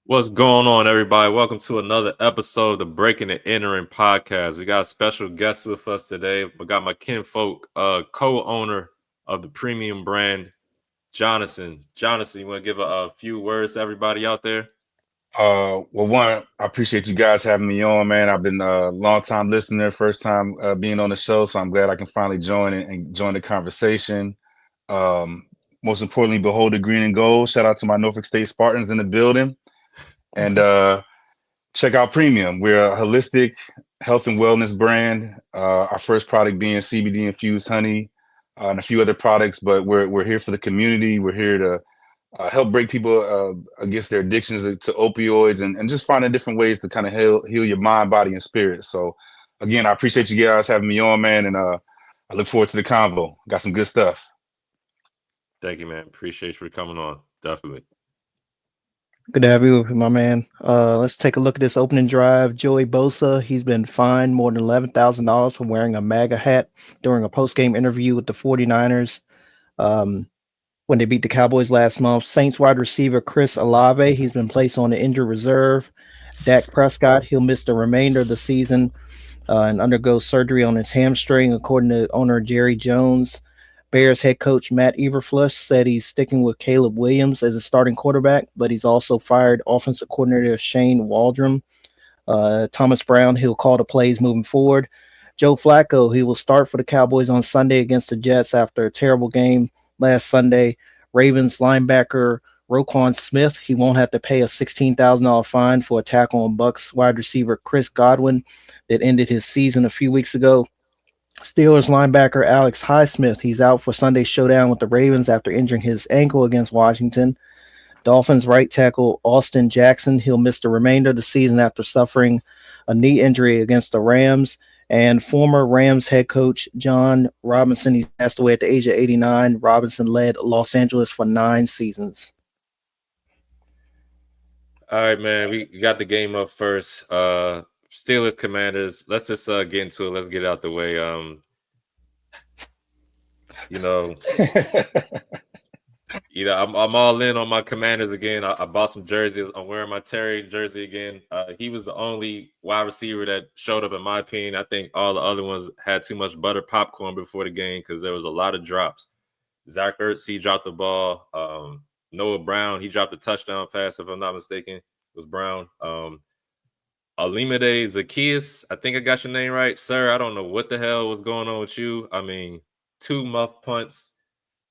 What's going on, everybody? Welcome to another episode of the Breaking and Entering podcast. We got a special guest with us today. We got my kinfolk, co-owner of the Prehemium Brand, Johnnyson. Johnnyson, you want to give a few words to everybody out there? One, I appreciate you guys having me on, man. I've been a long time listener, first time being on the show, so I'm glad I can finally join and join the conversation. Um, Most importantly, behold the green and gold. Shout out to my Norfolk State Spartans in the building, and check out Premium. We're a holistic health and wellness brand. Our first product being CBD infused honey, and a few other products, but we're here for the community. We're here to help break people against their addictions to opioids and just finding different ways to kind of heal your mind, body, and spirit. So, again, I appreciate you guys having me on, man, and I look forward to the convo. Got some good stuff. Thank you, man. Appreciate you for coming on. Definitely. Good to have you, my man. Let's take a look at this opening drive. Joey Bosa, he's been fined more than $11,000 for wearing a MAGA hat during a post-game interview with the 49ers when they beat the Cowboys last month. Saints wide receiver Chris Olave, he's been placed on the injured reserve. Dak Prescott, he'll miss the remainder of the season and undergo surgery on his hamstring, according to owner Jerry Jones. Bears head coach Matt Eberflus said he's sticking with Caleb Williams as a starting quarterback, but he's also fired offensive coordinator Shane Waldron. Thomas Brown, he'll call the plays moving forward. Joe Flacco, he will start for the Cowboys on Sunday against the Jets after a terrible game last Sunday. Ravens linebacker Roquan Smith, he won't have to pay a $16,000 fine for a tackle on Bucks wide receiver Chris Godwin that ended his season a few weeks ago. Steelers linebacker Alex Highsmith, he's out for Sunday's showdown with the Ravens after injuring his ankle against Washington. Dolphins right tackle Austin Jackson, he'll miss the remainder of the season after suffering a knee injury against the Rams. And former Rams head coach John Robinson, he passed away at the age of 89. Robinson led Los Angeles for 9 seasons. All right, man. We got the game up first. Steelers Commanders. Let's just get into it. Let's get it out the way. You know, I'm all in on my Commanders again. I bought some jerseys. I'm wearing my Terry jersey again. He was the only wide receiver that showed up, in my opinion. I think all the other ones had too much butter popcorn before the game because there was a lot of drops. Zach Ertz, he dropped the ball. Noah Brown, he dropped a touchdown pass, if I'm not mistaken. It was Brown. Alimade Zacchaeus, I think I got your name right. Sir, I don't know what the hell was going on with you. I mean, 2 muff punts,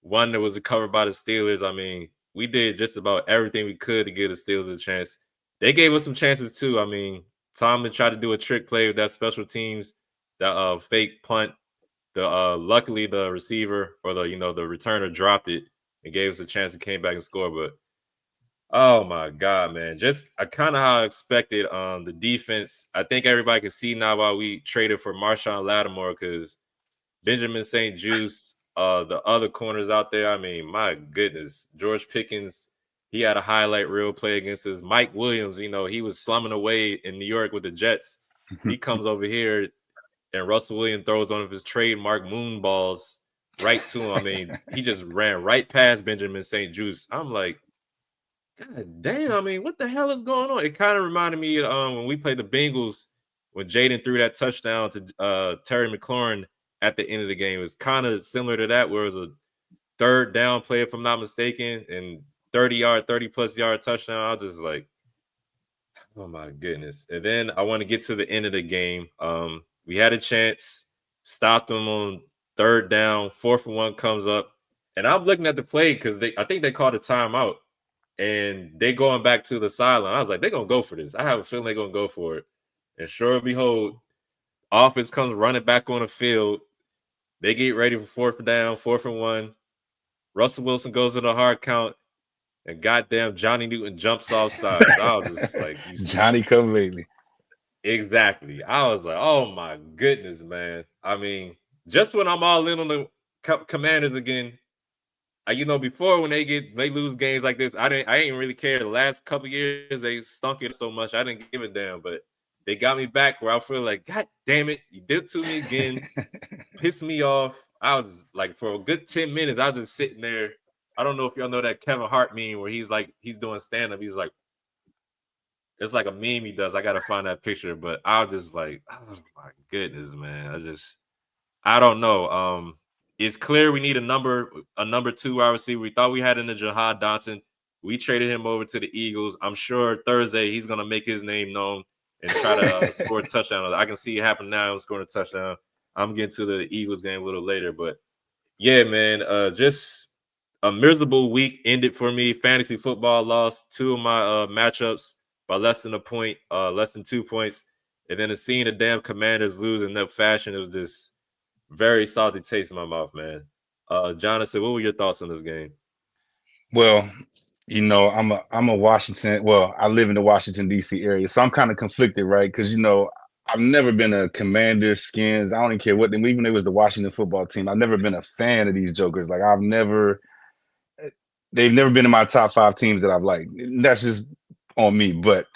one that was recovered by the Steelers. I mean, we did just about everything we could to give the Steelers a chance. They gave us some chances too. I mean, Tomlin tried to do a trick play with that special teams, that fake punt. Luckily the receiver or the returner dropped it and gave us a chance and came back and scored. But oh my God, man. Just kind of how I expected. The defense, I think everybody can see now why we traded for Marshawn Lattimore, because Benjamin St. Juice, the other corners out there, I mean, my goodness. George Pickens, he had a highlight reel play against us. Mike Williams, he was slumming away in New York with the Jets. He comes over here and Russell Williams throws one of his trademark moon balls right to him. I mean, he just ran right past Benjamin St. Juice. I'm like, God damn, I mean, what the hell is going on? It kind of reminded me of when we played the Bengals, when Jaden threw that touchdown to Terry McLaurin at the end of the game. It was kind of similar to that, where it was a third down play, if I'm not mistaken, and 30+ yard touchdown. I was just like, oh my goodness. And then I want to get to the end of the game. We had a chance, stopped them on third down, 4th-and-1 comes up. And I'm looking at the play because I think they called a timeout. And they going back to the sideline. I was like, they're going to go for this. I have a feeling they're going to go for it. And sure and behold, offense comes running back on the field. They get ready for 4th down, 4th-and-1. Russell Wilson goes in a hard count. And goddamn Johnny Newton jumps off sides. I was just like, Johnny come lately. Exactly. I was like, oh my goodness, man. I mean, just when I'm all in on the Commanders again, before when they lose games like this, I didn't really care. The last couple of years they stunk it so much, I didn't give a damn. But they got me back where I feel like, God damn it, you did it to me again, pissed me off. I was like, for a good 10 minutes, I was just sitting there. I don't know if y'all know that Kevin Hart meme where he's doing stand up. He's like, it's like a meme he does. I gotta find that picture, but I was just like, oh my goodness, man. I don't know. It's clear we need a number two wide receiver. We thought we had in the Jahad Dotson. We traded him over to the Eagles. I'm sure Thursday he's gonna make his name known and try to score a touchdown. I can see it happen now. Scoring a touchdown. I'm getting to the Eagles game a little later, but yeah, man. Just a miserable week ended for me. Fantasy football lost two of my matchups by less than a point, less than 2 points, and then seeing the damn Commanders lose in that fashion, it was just very salty taste in my mouth, man. Johnnyson, what were your thoughts on this game? Well, I'm a Washington. Well, I live in the Washington D.C. area, so I'm kind of conflicted, right? Because I've never been a Commanders, Skins. I don't even care what them. Even if it was the Washington football team, I've never been a fan of these jokers. Like they've never been in my top five teams that I've liked. That's just on me. But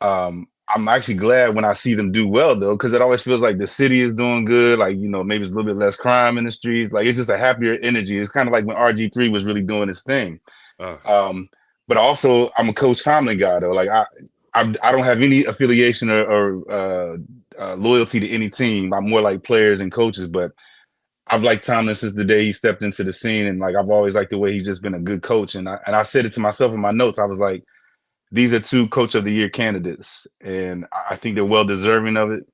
I'm actually glad when I see them do well though, because it always feels like the city is doing good. Like maybe it's a little bit less crime in the streets. Like it's just a happier energy. It's kind of like when RG3 was really doing his thing. Uh, But also, I'm a Coach Tomlin guy though. Like I don't have any affiliation or loyalty to any team. I'm more like players and coaches. But I've liked Tomlin since the day he stepped into the scene, and like I've always liked the way he's just been a good coach. And I said it to myself in my notes. I was like, these are two Coach of the Year candidates, and I think they're well deserving of it,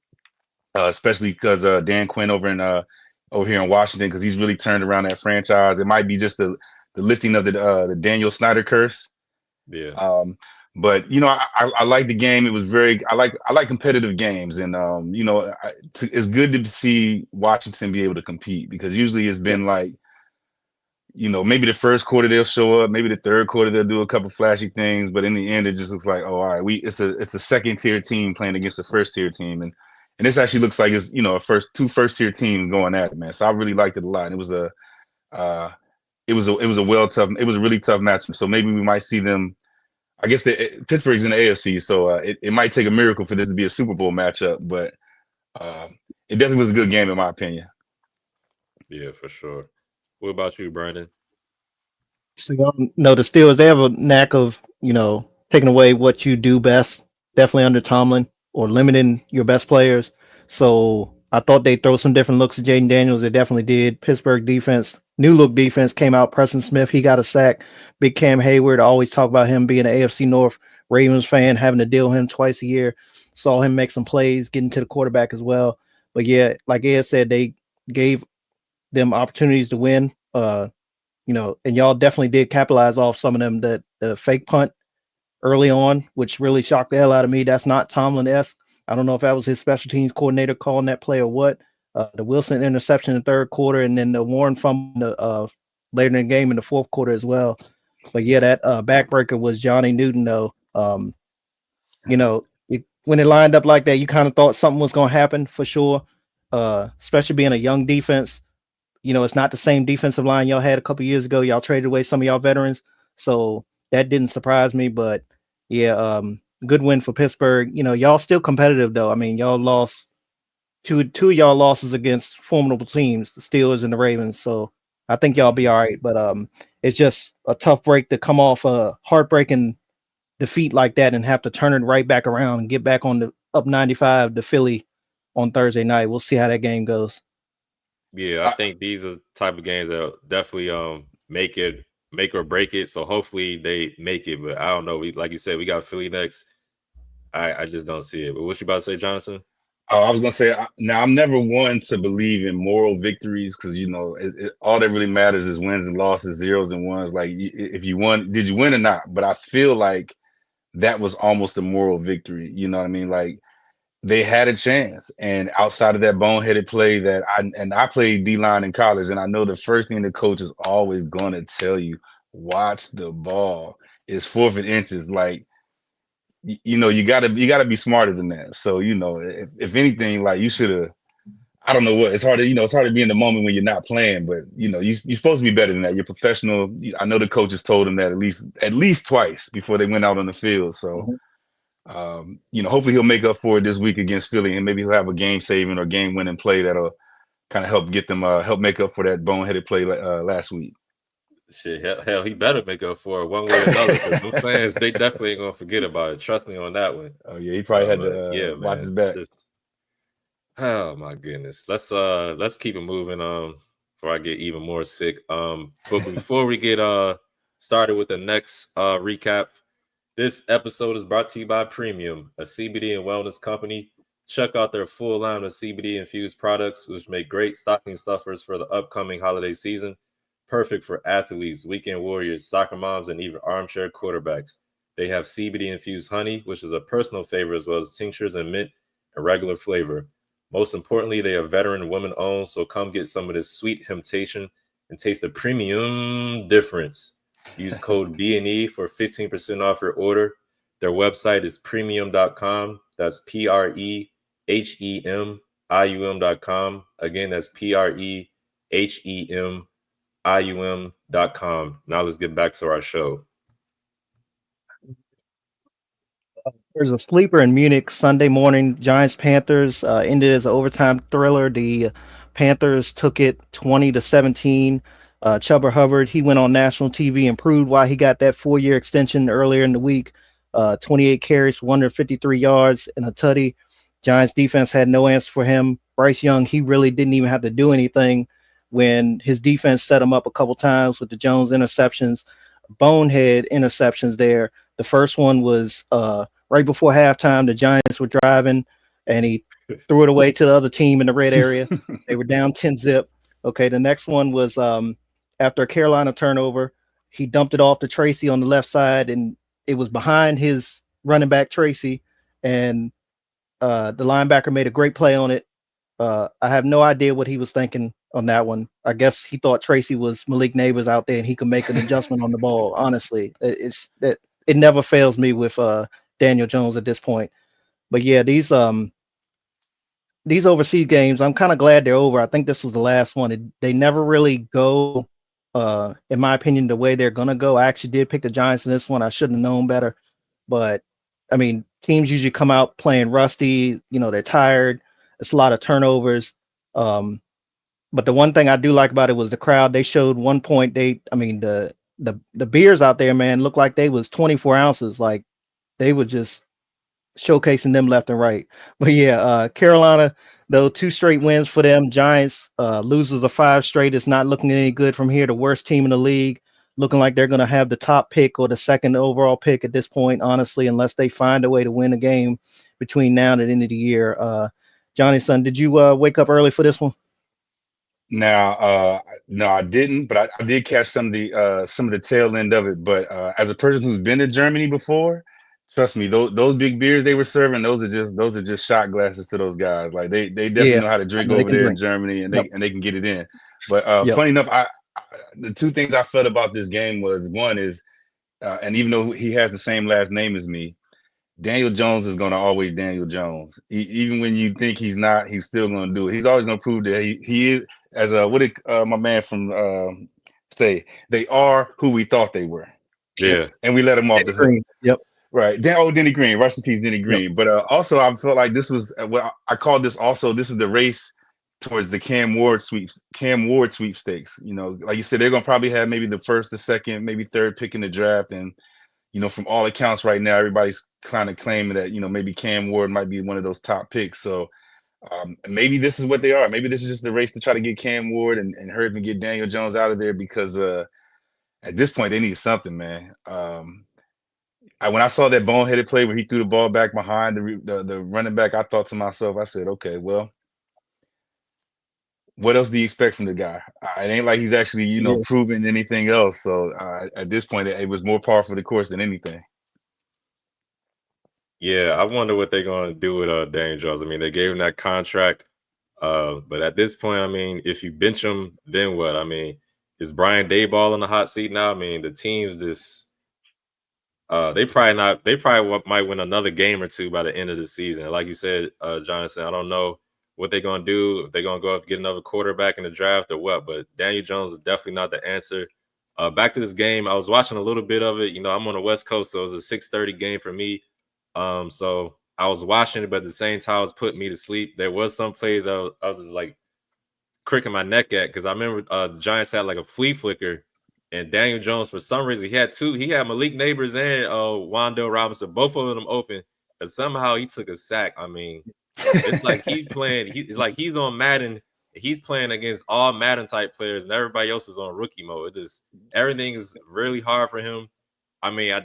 especially because Dan Quinn over here in Washington, because he's really turned around that franchise. It might be just the lifting of the Daniel Snyder curse. yeah, But I like the game. It was I like competitive games, and it's good to see Washington be able to compete, because usually it's Yep. been like, maybe the first quarter they'll show up, maybe the third quarter they'll do a couple flashy things, but in the end it just looks like, oh, all right, it's a second tier team playing against a first tier team, and this actually looks like it's two first tier teams going at it, man. So I really liked it a lot. And uh, it was a really tough matchup. So maybe we might see them. I guess Pittsburgh's in the AFC, so it might take a miracle for this to be a Super Bowl matchup, but it definitely was a good game in my opinion. yeah, for sure. What about you, Brandon? So y'all know the Steelers, they have a knack of, taking away what you do best, definitely under Tomlin, or limiting your best players. So I thought they'd throw some different looks at Jaden Daniels. They definitely did. Pittsburgh defense, new look defense came out. Preston Smith, he got a sack. Big Cam Hayward, I always talk about him being an AFC North Ravens fan, having to deal with him twice a year. Saw him make some plays, getting to the quarterback as well. But yeah, like Ed said, they gave them opportunities to win. And y'all definitely did capitalize off some of them. The fake punt early on, which really shocked the hell out of me. That's not Tomlin esque. I don't know if that was his special teams coordinator calling that play or what. The Wilson interception in the third quarter, and then the Warren fumble later in the game in the fourth quarter as well. But yeah, that backbreaker was Johnny Newton though. When it lined up like that, you kind of thought something was going to happen for sure. Especially being a young defense, it's not the same defensive line y'all had a couple years ago. Y'all traded away some of y'all veterans, so that didn't surprise me. But yeah, good win for Pittsburgh. Y'all still competitive though. I mean, y'all lost two of y'all losses against formidable teams, the Steelers and the Ravens. So I think y'all be all right. But it's just a tough break to come off a heartbreaking defeat like that and have to turn it right back around and get back on the up 95 to Philly on Thursday night. We'll see how that game goes. Yeah, I think these are the type of games that definitely make or break it. So hopefully they make it, but I don't know. We like you said, we got Philly next. I just don't see it. But what you about to say, Jonathan? Oh, I was gonna say, now I'm never one to believe in moral victories, because all that really matters is wins and losses, zeros and ones. Like if you won, did you win or not? But I feel like that was almost a moral victory. You know what I mean? Like they had a chance, and outside of that boneheaded play that I played D-line in college, and I know the first thing the coach is always going to tell you: watch the ball. It's 4th and inches. Like you gotta be smarter than that. So if anything, like you should have. I don't know what it's hard to it's hard to be in the moment when you're not playing, but you're supposed to be better than that. You're professional. I know the coaches told him that at least twice before they went out on the field. So Mhm. hopefully he'll make up for it this week against Philly, and maybe he'll have a game saving or game winning play that'll kind of help get them help make up for that boneheaded play last week. Shit, hell, he better make up for it one way or another because them fans, they definitely ain't gonna forget about it. Trust me on that one. Oh yeah, he probably had But to yeah, watch his man, back. just oh my goodness. Let's keep it moving. Before I get even more sick. But before we get started with the next recap, this episode is brought to you by Premium, a CBD and wellness company. Check out their full line of CBD infused products, which make great stocking stuffers for the upcoming holiday season. Perfect for athletes, weekend warriors, soccer moms, and even armchair quarterbacks. They have CBD infused honey, which is a personal favorite, as well as tinctures and mint and regular flavor. Most importantly, they are veteran women owned, so come get some of this sweet temptation and taste the premium difference. Use code BNE for 15% off your order. Their website is premium.com. That's PREHEMIUM.com. Again, that's PREHEMIUM.com. Now let's get back to our show. There's a sleeper in Munich Sunday morning. Giants Panthers ended as an overtime thriller. The Panthers took it 20-17. Chuba Hubbard, he went on national TV and proved why he got that 4-year extension earlier in the week. 28 carries, 153 yards, and a tutty. Giants defense had no answer for him. Bryce Young, he really didn't even have to do anything when his defense set him up a couple times with the Jones interceptions, bonehead interceptions there. The first one was right before halftime. The Giants were driving, and he threw it away to the other team in the red area. They were down 10-zip. Okay, the next one was after a Carolina turnover. He dumped it off to Tracy on the left side, and it was behind his running back Tracy, and the linebacker made a great play on it. I have no idea what he was thinking on that one. I guess he thought Tracy was Malik Neighbors out there and he could make an adjustment on the ball. Honestly, it's that it never fails me with Daniel Jones at this point. But yeah, these overseas games, I'm kind of glad they're over. I think this was the last one. They never really go, in my opinion, the way they're gonna go. I actually did pick the Giants in this one. I should have known better, but I mean, teams usually come out playing rusty. You know, they're tired. It's a lot of turnovers. Um, but the one thing I do like about it was the crowd. They showed one point. I mean, the beers out there, man, looked like they was 24 ounces. Like they were just showcasing them left and right. But yeah, Carolina, though, 2 straight wins for them. Giants loses a 5 straight. It's not looking any good from here. The worst team in the league, looking like they're going to have the top pick or the second overall pick at this point, honestly, unless they find a way to win a game between now and the end of the year. Johnnyson, did you wake up early for this one? Now, no, I didn't, but I did catch some of the tail end of it. But as a person who's been to Germany before, trust me, those big beers they were serving, those are just shot glasses to those guys. Like they definitely Yeah, know how to I drink know they over can there in drink. Germany, Yep. and they can get it in. But Yep. funny enough, the two things I felt about this game was one is, and even though he has the same last name as me, Daniel Jones is going to always Daniel Jones. Even when you think he's not, he's still going to do it. He's always going to prove that he is, as what did my man from say, they are who we thought they were. Yep. Yeah. And we let him off Eddie the hook. Green. Yep. Right. Denny Green. Rest in peace, Denny Yep. Green. But also, I felt like this was what I called this also, this is the race towards the Cam Ward sweepstakes. You know, like you said, they're going to probably have maybe the first, the second, maybe third pick in the draft. And from all accounts right now, everybody's kind of claiming that, maybe Cam Ward might be one of those top picks. So maybe this is what they are. Maybe this is just the race to try to get Cam Ward and hurry up and get Daniel Jones out of there because at this point, they need something, man. When I saw that boneheaded play where he threw the ball back behind the running back, I thought to myself, I said, okay, well, what else do you expect from the guy? It ain't like he's actually, Yeah. proven anything else. So at this point, it was more par for the course than anything. Yeah, I wonder what they're gonna do with Daniel Jones. I mean, they gave him that contract. But at this point, I mean, if you bench him, then what? I mean, is Brian Dayball in the hot seat now? I mean, the team's just they probably not. They probably might win another game or two by the end of the season. Like you said, Johnson, I don't know what they're gonna do. If they're gonna go up and get another quarterback in the draft or what. But Daniel Jones is definitely not the answer. Back to this game, I was watching a little bit of it. You know, I'm on the West Coast, so it was a 6:30 game for me. So I was watching it, but at the same time, it was putting me to sleep. There was some plays I was just like cricking my neck at because I remember the Giants had like a flea flicker and Daniel Jones, for some reason, he had two. He had Malik Neighbors and Wandale Robinson, both of them open, and somehow he took a sack. I mean, it's like he playing. It's like he's on Madden. He's playing against all Madden type players, and everybody else is on rookie mode. It just everything is really hard for him. I mean, I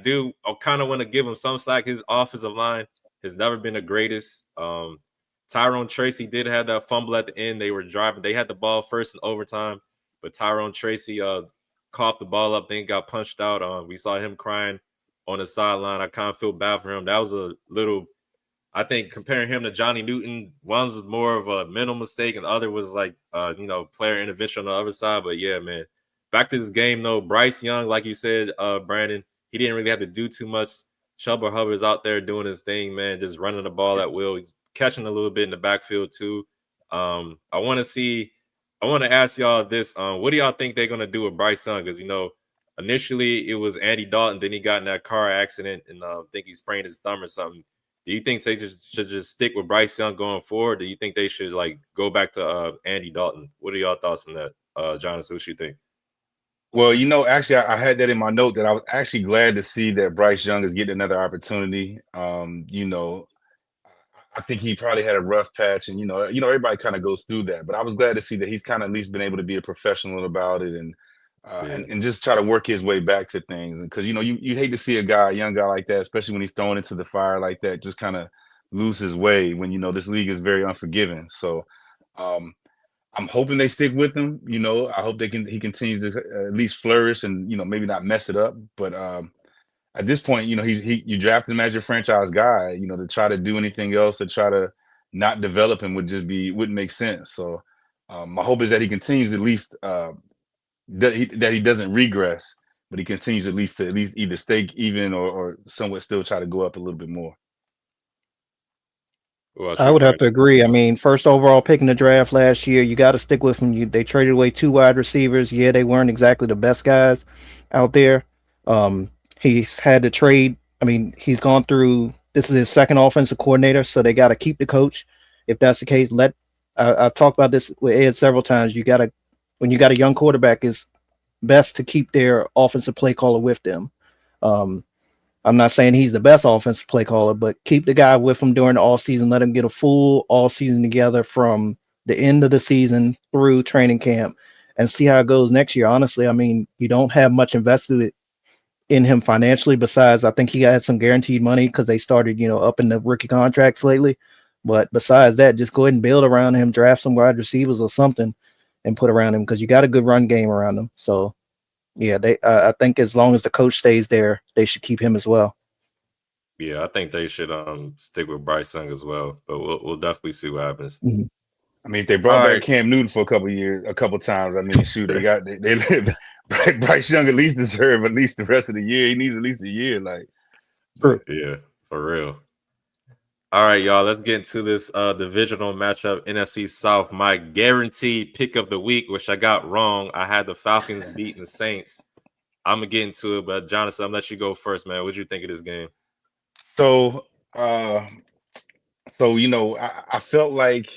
kind of want to give him some slack. His offensive line has never been the greatest. Tyrone Tracy did have that fumble at the end. They were driving. They had the ball first in overtime, but Tyrone Tracy coughed the ball up, then got punched out. We saw him crying on the sideline. I kind of feel bad for him. That was a little. I think comparing him to Johnny Newton, one was more of a mental mistake, and the other was like, player intervention on the other side. But yeah, man, back to this game though. Bryce Young, like you said, Brandon, he didn't really have to do too much. Chuba Hubbard's out there doing his thing, man, just running the ball at will. He's catching a little bit in the backfield too. I want to ask y'all this. What do y'all think they're gonna do with Bryce Young? Because initially it was Andy Dalton, then he got in that car accident, and I think he sprained his thumb or something. Do you think they should just stick with Bryce Young going forward? Do you think they should like go back to Andy Dalton? What are y'all thoughts on that, Johnson? What you think? Well, actually, I had that in my note that I was actually glad to see that Bryce Young is getting another opportunity. I think he probably had a rough patch, and everybody kind of goes through that. But I was glad to see that he's kind of at least been able to be a professional about it, and and just try to work his way back to things. Because you hate to see a young guy like that, especially when he's thrown into the fire like that, just kind of lose his way when this league is very unforgiving. So I'm hoping they stick with him. I hope he continues to at least flourish and maybe not mess it up. But at this point, you drafted him as your franchise guy. To try to do anything else to try to not develop him wouldn't make sense. So my hope is that he continues at least that he doesn't regress, but he continues at least either stay even or somewhat still try to go up a little bit more. I would have to agree. I mean, first overall pick in the draft last year, you got to stick with him. They traded away two wide receivers. Yeah, they weren't exactly the best guys out there. He's had to trade. I mean, he's gone through. This is his second offensive coordinator, so they got to keep the coach. If that's the case, I've talked about this with Ed several times. When you got a young quarterback, it's best to keep their offensive play caller with them. I'm not saying he's the best offensive play caller, but keep the guy with him during the all season. Let him get a full all season together from the end of the season through training camp and see how it goes next year. Honestly, I mean, you don't have much invested in him financially. Besides, I think he had some guaranteed money because they started, up in the rookie contracts lately. But besides that, just go ahead and build around him, draft some wide receivers or something and put around him because you got a good run game around him. So yeah, I think as long as the coach stays there, they should keep him as well. Yeah, I think they should stick with Bryce Young as well, but we'll definitely see what happens. Mm-hmm. I mean, if they brought back Cam Newton for a couple times, I mean, shoot, they Bryce Young at least deserve at least the rest of the year. He needs at least a year, yeah, for real. All right, y'all, let's get into this divisional matchup, NFC South. My guaranteed pick of the week, which I got wrong. I had the Falcons beating the Saints. I'm going to get into it, but Johnson, I'm going to let you go first, man. What did you think of this game? So, I felt like,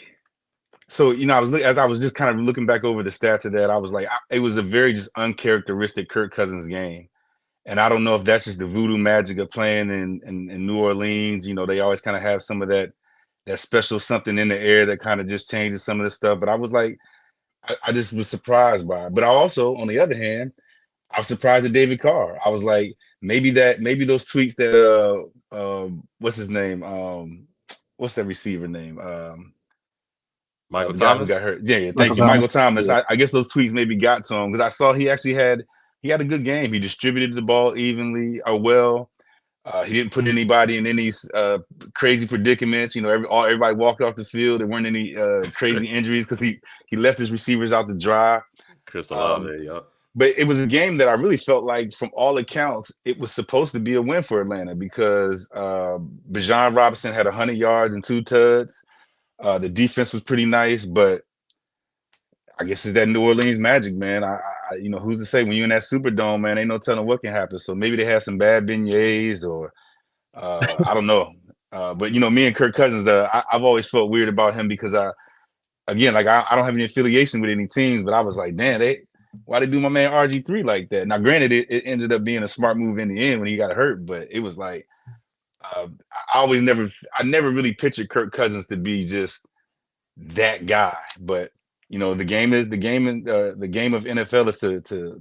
I was just kind of looking back over the stats of that, I was like, it was a very just uncharacteristic Kirk Cousins game. And I don't know if that's just the voodoo magic of playing in New Orleans. They always kind of have some of that special something in the air that kind of just changes some of the stuff. But I was like, I just was surprised by it. But I also, on the other hand, I was surprised at David Carr. I was like, maybe those tweets that what's his name? What's that receiver name? Michael the guy Thomas who got hurt. Yeah, thank you, Michael Thomas. Yeah. I guess those tweets maybe got to him because I saw he actually had a good game. He distributed the ball evenly or well. He didn't put anybody in any crazy predicaments. Everybody walked off the field. There weren't any crazy injuries because he left his receivers out to dry. Chris Olave, yeah. But it was a game that I really felt like, from all accounts, it was supposed to be a win for Atlanta because Bijan Robinson had 100 yards and 2 tuds. The defense was pretty nice, but I guess it's that New Orleans magic, man. Who's to say when you're in that Superdome, man? Ain't no telling what can happen. So maybe they had some bad beignets, or I don't know. But me and Kirk Cousins, I've always felt weird about him because I don't have any affiliation with any teams, but I was like, damn, why they do my man RG3 like that? Now, granted, it ended up being a smart move in the end when he got hurt, but it was like I never really pictured Kirk Cousins to be just that guy. But the game is the game of NFL is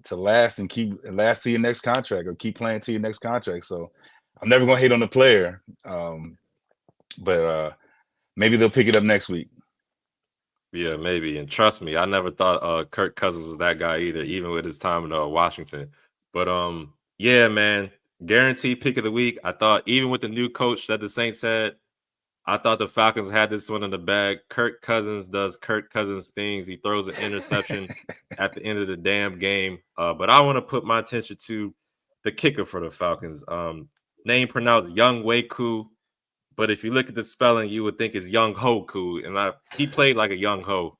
to last and last to your next contract or keep playing to your next contract. So I'm never gonna hate on the player, but maybe they'll pick it up next week. Yeah, maybe. And trust me, I never thought Kirk Cousins was that guy either, even with his time in Washington. But yeah, man, guaranteed pick of the week. I thought even with the new coach that the Saints had, I thought the Falcons had this one in the bag. Kirk Cousins does Kirk Cousins things. He throws an interception at the end of the damn game. But I want to put my attention to the kicker for the Falcons. Name pronounced Young Waku. But if you look at the spelling, you would think it's Young Hoku, and he played like a young ho.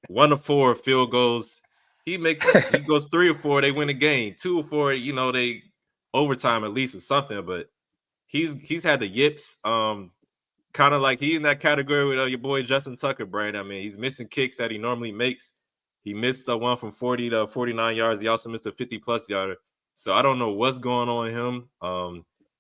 1 of 4 field goals. He goes 3 or 4, they win a game. 2 or 4, they overtime at least or something. But he's had the yips. Kind of like he in that category with your boy Justin Tucker, Brand. I mean, he's missing kicks that he normally makes. He missed the one from 40 to 49 yards. He also missed a 50-plus yarder. So I don't know what's going on with him.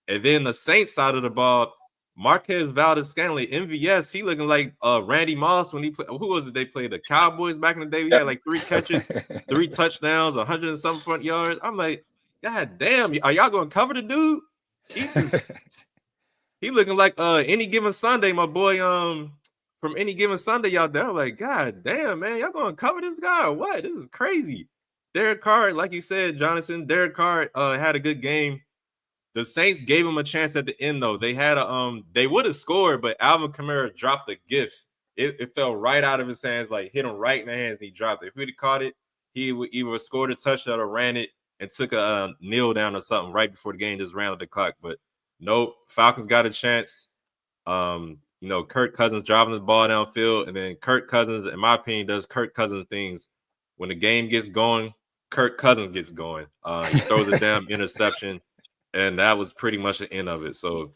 And then the Saints side of the ball, Marquez Valdez-Scantling, MVS, he looking like Randy Moss when he played. Who was it? They played the Cowboys back in the day. We had like 3 catches, 3 touchdowns, 100 and some front yards. I'm like, God damn, are y'all going to cover the dude? He looking like Any Given Sunday, my boy. From Any Given Sunday, y'all there. Like, God damn, man, y'all gonna cover this guy or what? This is crazy. Derek Carr, like you said, Johnnyson, Derek Carr had a good game. The Saints gave him a chance at the end, though. They had they would have scored, but Alvin Kamara dropped the gift. It fell right out of his hands, like hit him right in the hands, and he dropped it. If we'd have caught it, he would either scored a touchdown or ran it and took a kneel down or something right before the game just ran out the clock. But nope, Falcons got a chance. Kirk Cousins driving the ball downfield, and then Kirk Cousins, in my opinion, does Kirk Cousins things. When the game gets going, Kirk Cousins gets going. He throws a damn interception, and that was pretty much the end of it. So,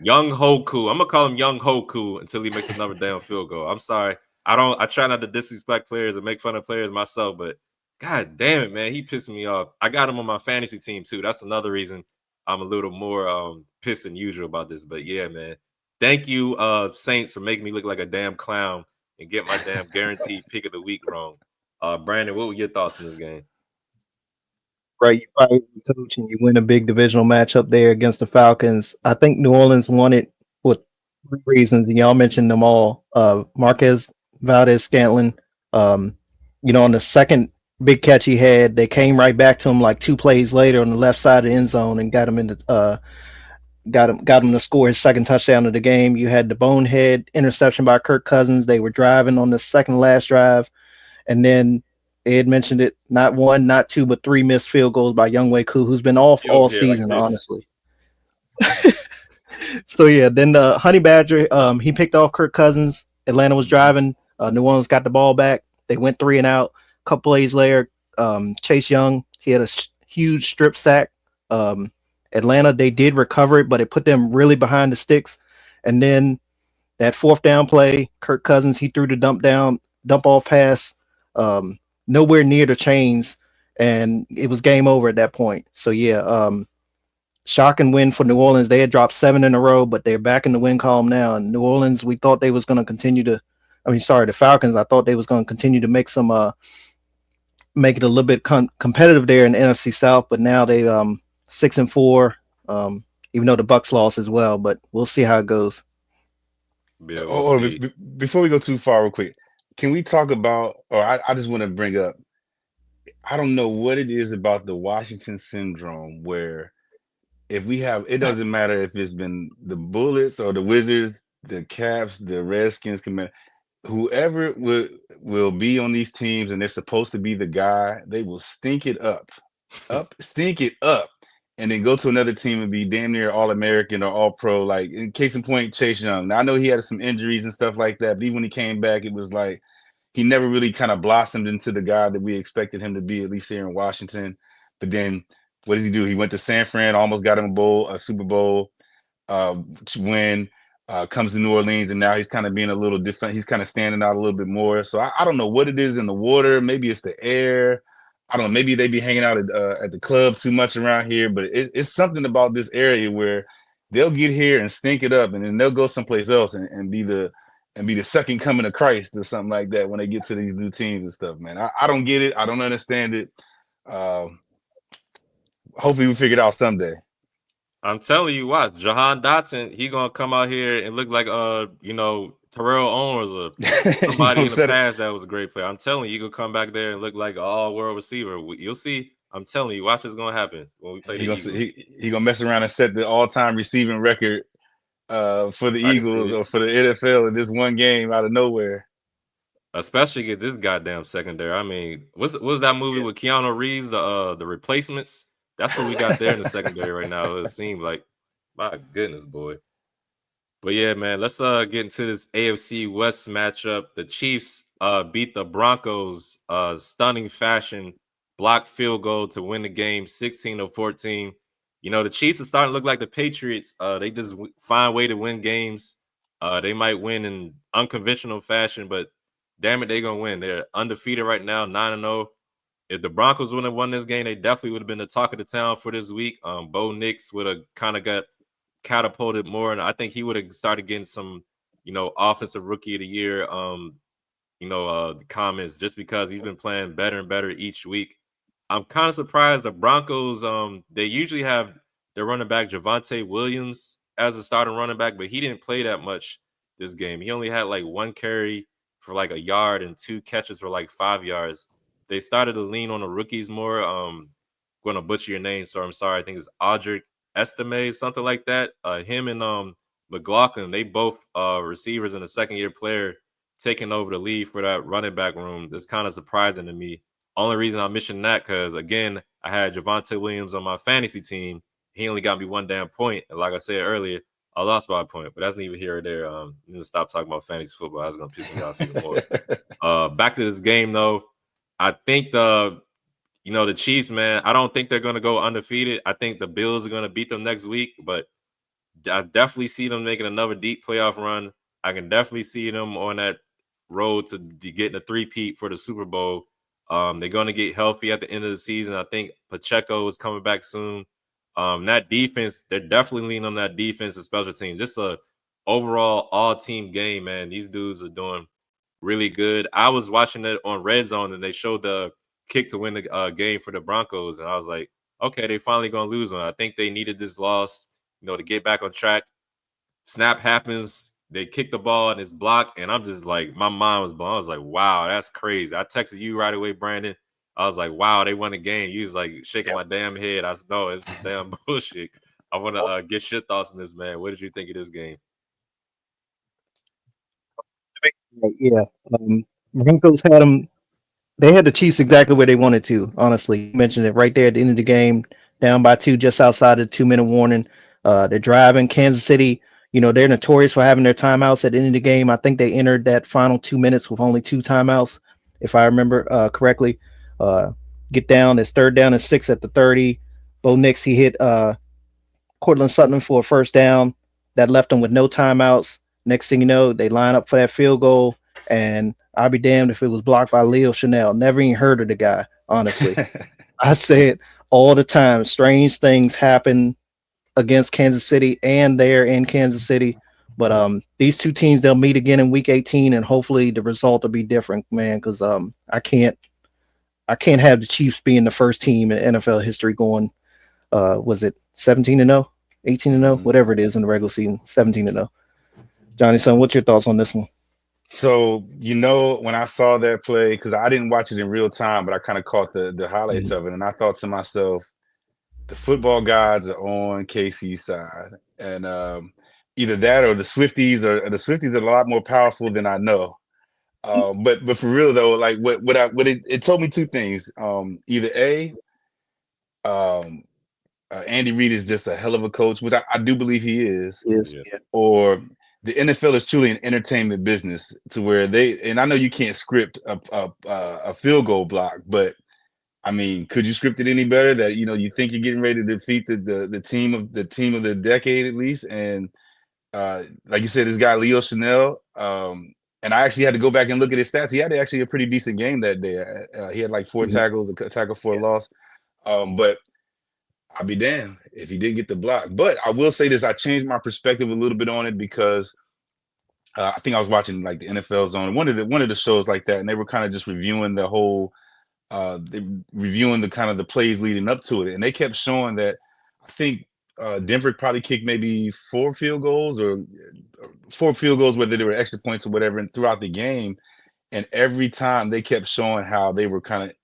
Young Hoku, I'm gonna call him Young Hoku until he makes another damn field goal. I'm sorry, I try not to disrespect players and make fun of players myself, but God damn it, man, he pissed me off. I got him on my fantasy team too. That's another reason I'm a little more pissed than usual about this. But yeah, man. Thank you, Saints, for making me look like a damn clown and get my damn guaranteed pick of the week wrong. Brandon, what were your thoughts on this game? Right, you probably coach and you win a big divisional matchup there against the Falcons. I think New Orleans won it for 3 reasons, and y'all mentioned them all. Marquez Valdez-Scantling, on the second big catch he had, they came right back to him like 2 plays later on the left side of the end zone and got him in the got him to score his second touchdown of the game. You had the bonehead interception by Kirk Cousins. They were driving on the second last drive, and then Ed mentioned it, not 1, not 2, but 3 missed field goals by Younghoe Koo, who's been off Get all over here like season, this. honestly. So yeah, then the Honey Badger, he picked off Kirk Cousins. Atlanta was driving. New Orleans got the ball back. They went 3 and out. A couple plays later, Chase Young, he had a huge strip sack. Atlanta, they did recover it, but it put them really behind the sticks. And then that 4th down play, Kirk Cousins, he threw the dump off pass, nowhere near the chains, and it was game over at that point. So yeah, shock and win for New Orleans. They had dropped 7 in a row, but they're back in the win column now. And New Orleans, we thought they was going to continue to. The Falcons. I thought they was going to continue to make make it a little bit competitive there in the NFC South, but now they 6-4. Even though the Bucks lost as well, but we'll see how it goes. Yeah, we'll see. Before we go too far, real quick, can we talk about? Or I just want to bring up. I don't know what it is about the Washington syndrome where if we have, it doesn't matter if it's been the Bullets or the Wizards, the Caps, the Redskins, whoever will be on these teams and they're supposed to be the guy, they will stink it up, and then go to another team and be damn near All-American or All-Pro. Like, in case in point, Chase Young. Now, I know he had some injuries and stuff like that, but even when he came back, it was like he never really kind of blossomed into the guy that we expected him to be, at least here in Washington. But then what does he do? He went to San Fran, almost got him a Super Bowl win. comes to New Orleans, and now he's kind of being a little different. He's kind of standing out a little bit more. So I don't know what it is in the water. Maybe it's the air. I don't know. Maybe they be hanging out at the club too much around here. But it's something about this area where they'll get here and stink it up, and then they'll go someplace else and be the second coming of Christ or something like that when they get to these new teams and stuff. Man, I don't get it. I don't understand it. Hopefully we figure it out someday. I'm telling you what, Jahan Dotson, he gonna come out here and look like Terrell Owens or somebody in the past that was a great player. I'm telling you, he gonna come back there and look like an all-world receiver. You'll see. I'm telling you, watch what's gonna happen when we play the Eagles. He gonna mess around and set the all-time receiving record for the Eagles or for the NFL in this one game out of nowhere. Especially against this goddamn secondary. I mean, what was that movie with Keanu Reeves, the Replacements? That's what we got there in the secondary right now. It seemed like, my goodness, boy. But yeah, man, let's get into this AFC West matchup. The Chiefs beat the Broncos stunning fashion, blocked field goal to win the game 16-14. You know, the Chiefs are starting to look like the Patriots. They just find a way to win games. They might win in unconventional fashion, but damn it, they're going to win. They're undefeated right now, 9-0. If the Broncos would have won this game, they definitely would have been the talk of the town for this week. Bo Nix would have kind of got catapulted more, and I think he would have started getting some, offensive rookie of the year, comments just because he's been playing better and better each week. I'm kind of surprised the Broncos, they usually have their running back Javonte Williams as a starting running back, but he didn't play that much this game. He only had like one carry for like a yard and two catches for like 5 yards. They started to lean on the rookies more. Going to butcher your name, so I'm sorry. I think it's Audric Estime, something like that. Him and McLaughlin, they both receivers and a second-year player taking over the lead for that running back room. That's kind of surprising to me. Only reason I'm mentioning that because, again, I had Javonte Williams on my fantasy team. He only got me one damn point. And like I said earlier, I lost by a point, but that's neither here or there. You need to stop talking about fantasy football. I was going to piss me off even more. Back to this game, though. I think the Chiefs, man, I don't think they're going to go undefeated. I think the Bills are going to beat them next week, but I definitely see them making another deep playoff run. I can definitely see them on that road to getting a three-peat for the Super Bowl. They're going to get healthy at the end of the season. I think Pacheco is coming back soon. That defense, they're definitely leaning on that defense and special team. Just a overall all-team game, man. These dudes are doing really good. I was watching it on Red Zone, and they showed the kick to win the game for the Broncos, and I was like, okay, they finally going to lose one. I think they needed this loss, to get back on track. Snap happens. They kick the ball and it's blocked. And I'm just like, my mind was blown. I was like, wow, that's crazy. I texted you right away, Brandon. I was like, wow, they won the game. You was like shaking my damn head. I said, no, it's damn bullshit. I want to get your thoughts on this, man. What did you think of this game? Yeah. Broncos had them. They had the Chiefs exactly where they wanted to. Honestly, you mentioned it right there at the end of the game, down by 2, just outside of the 2-minute warning. They're driving. Kansas City, they're notorious for having their timeouts at the end of the game. I think they entered that final 2 minutes with only 2 timeouts, if I remember correctly. Get down. It's 3rd down and 6 at the 30. Bo Nix, he hit Cortland Sutton for a first down. That left them with no timeouts. Next thing you know, they line up for that field goal, and I'll be damned if it was blocked by Leo Chanel. Never even heard of the guy, honestly. I say it all the time. Strange things happen against Kansas City and there in Kansas City. But these two teams, they'll meet again in week 18, and hopefully the result will be different, man, because I can't have the Chiefs being the first team in NFL history going, was it 17-0, 18-0, whatever it is in the regular season, 17-0. Johnnyson, what's your thoughts on this one? So, when I saw that play, because I didn't watch it in real time, but I kind of caught the highlights of it, and I thought to myself, the football gods are on KC's side, and either that or the Swifties, or the Swifties are a lot more powerful than I know. But for real though, like it told me two things. Either Andy Reid is just a hell of a coach, which I do believe he is, or the NFL is truly an entertainment business to where and I know you can't script a field goal block, but I mean, could you script it any better that, you think you're getting ready to defeat the team of the decade at least? And Like you said, this guy Leo Chanel. And I actually had to go back and look at his stats. He had actually a pretty decent game that day. He had like 4 tackles, a tackle for a loss. But I'll be damned if he didn't get the block. But I will say this: I changed my perspective a little bit on it because I think I was watching like the NFL Zone, one of the shows like that, and they were kind of just reviewing the whole, reviewing the kind of the plays leading up to it, and they kept showing that I think Denver probably kicked maybe 4 field goals or 4 field goals, whether they were extra points or whatever, and throughout the game, and every time they kept showing how they were kind of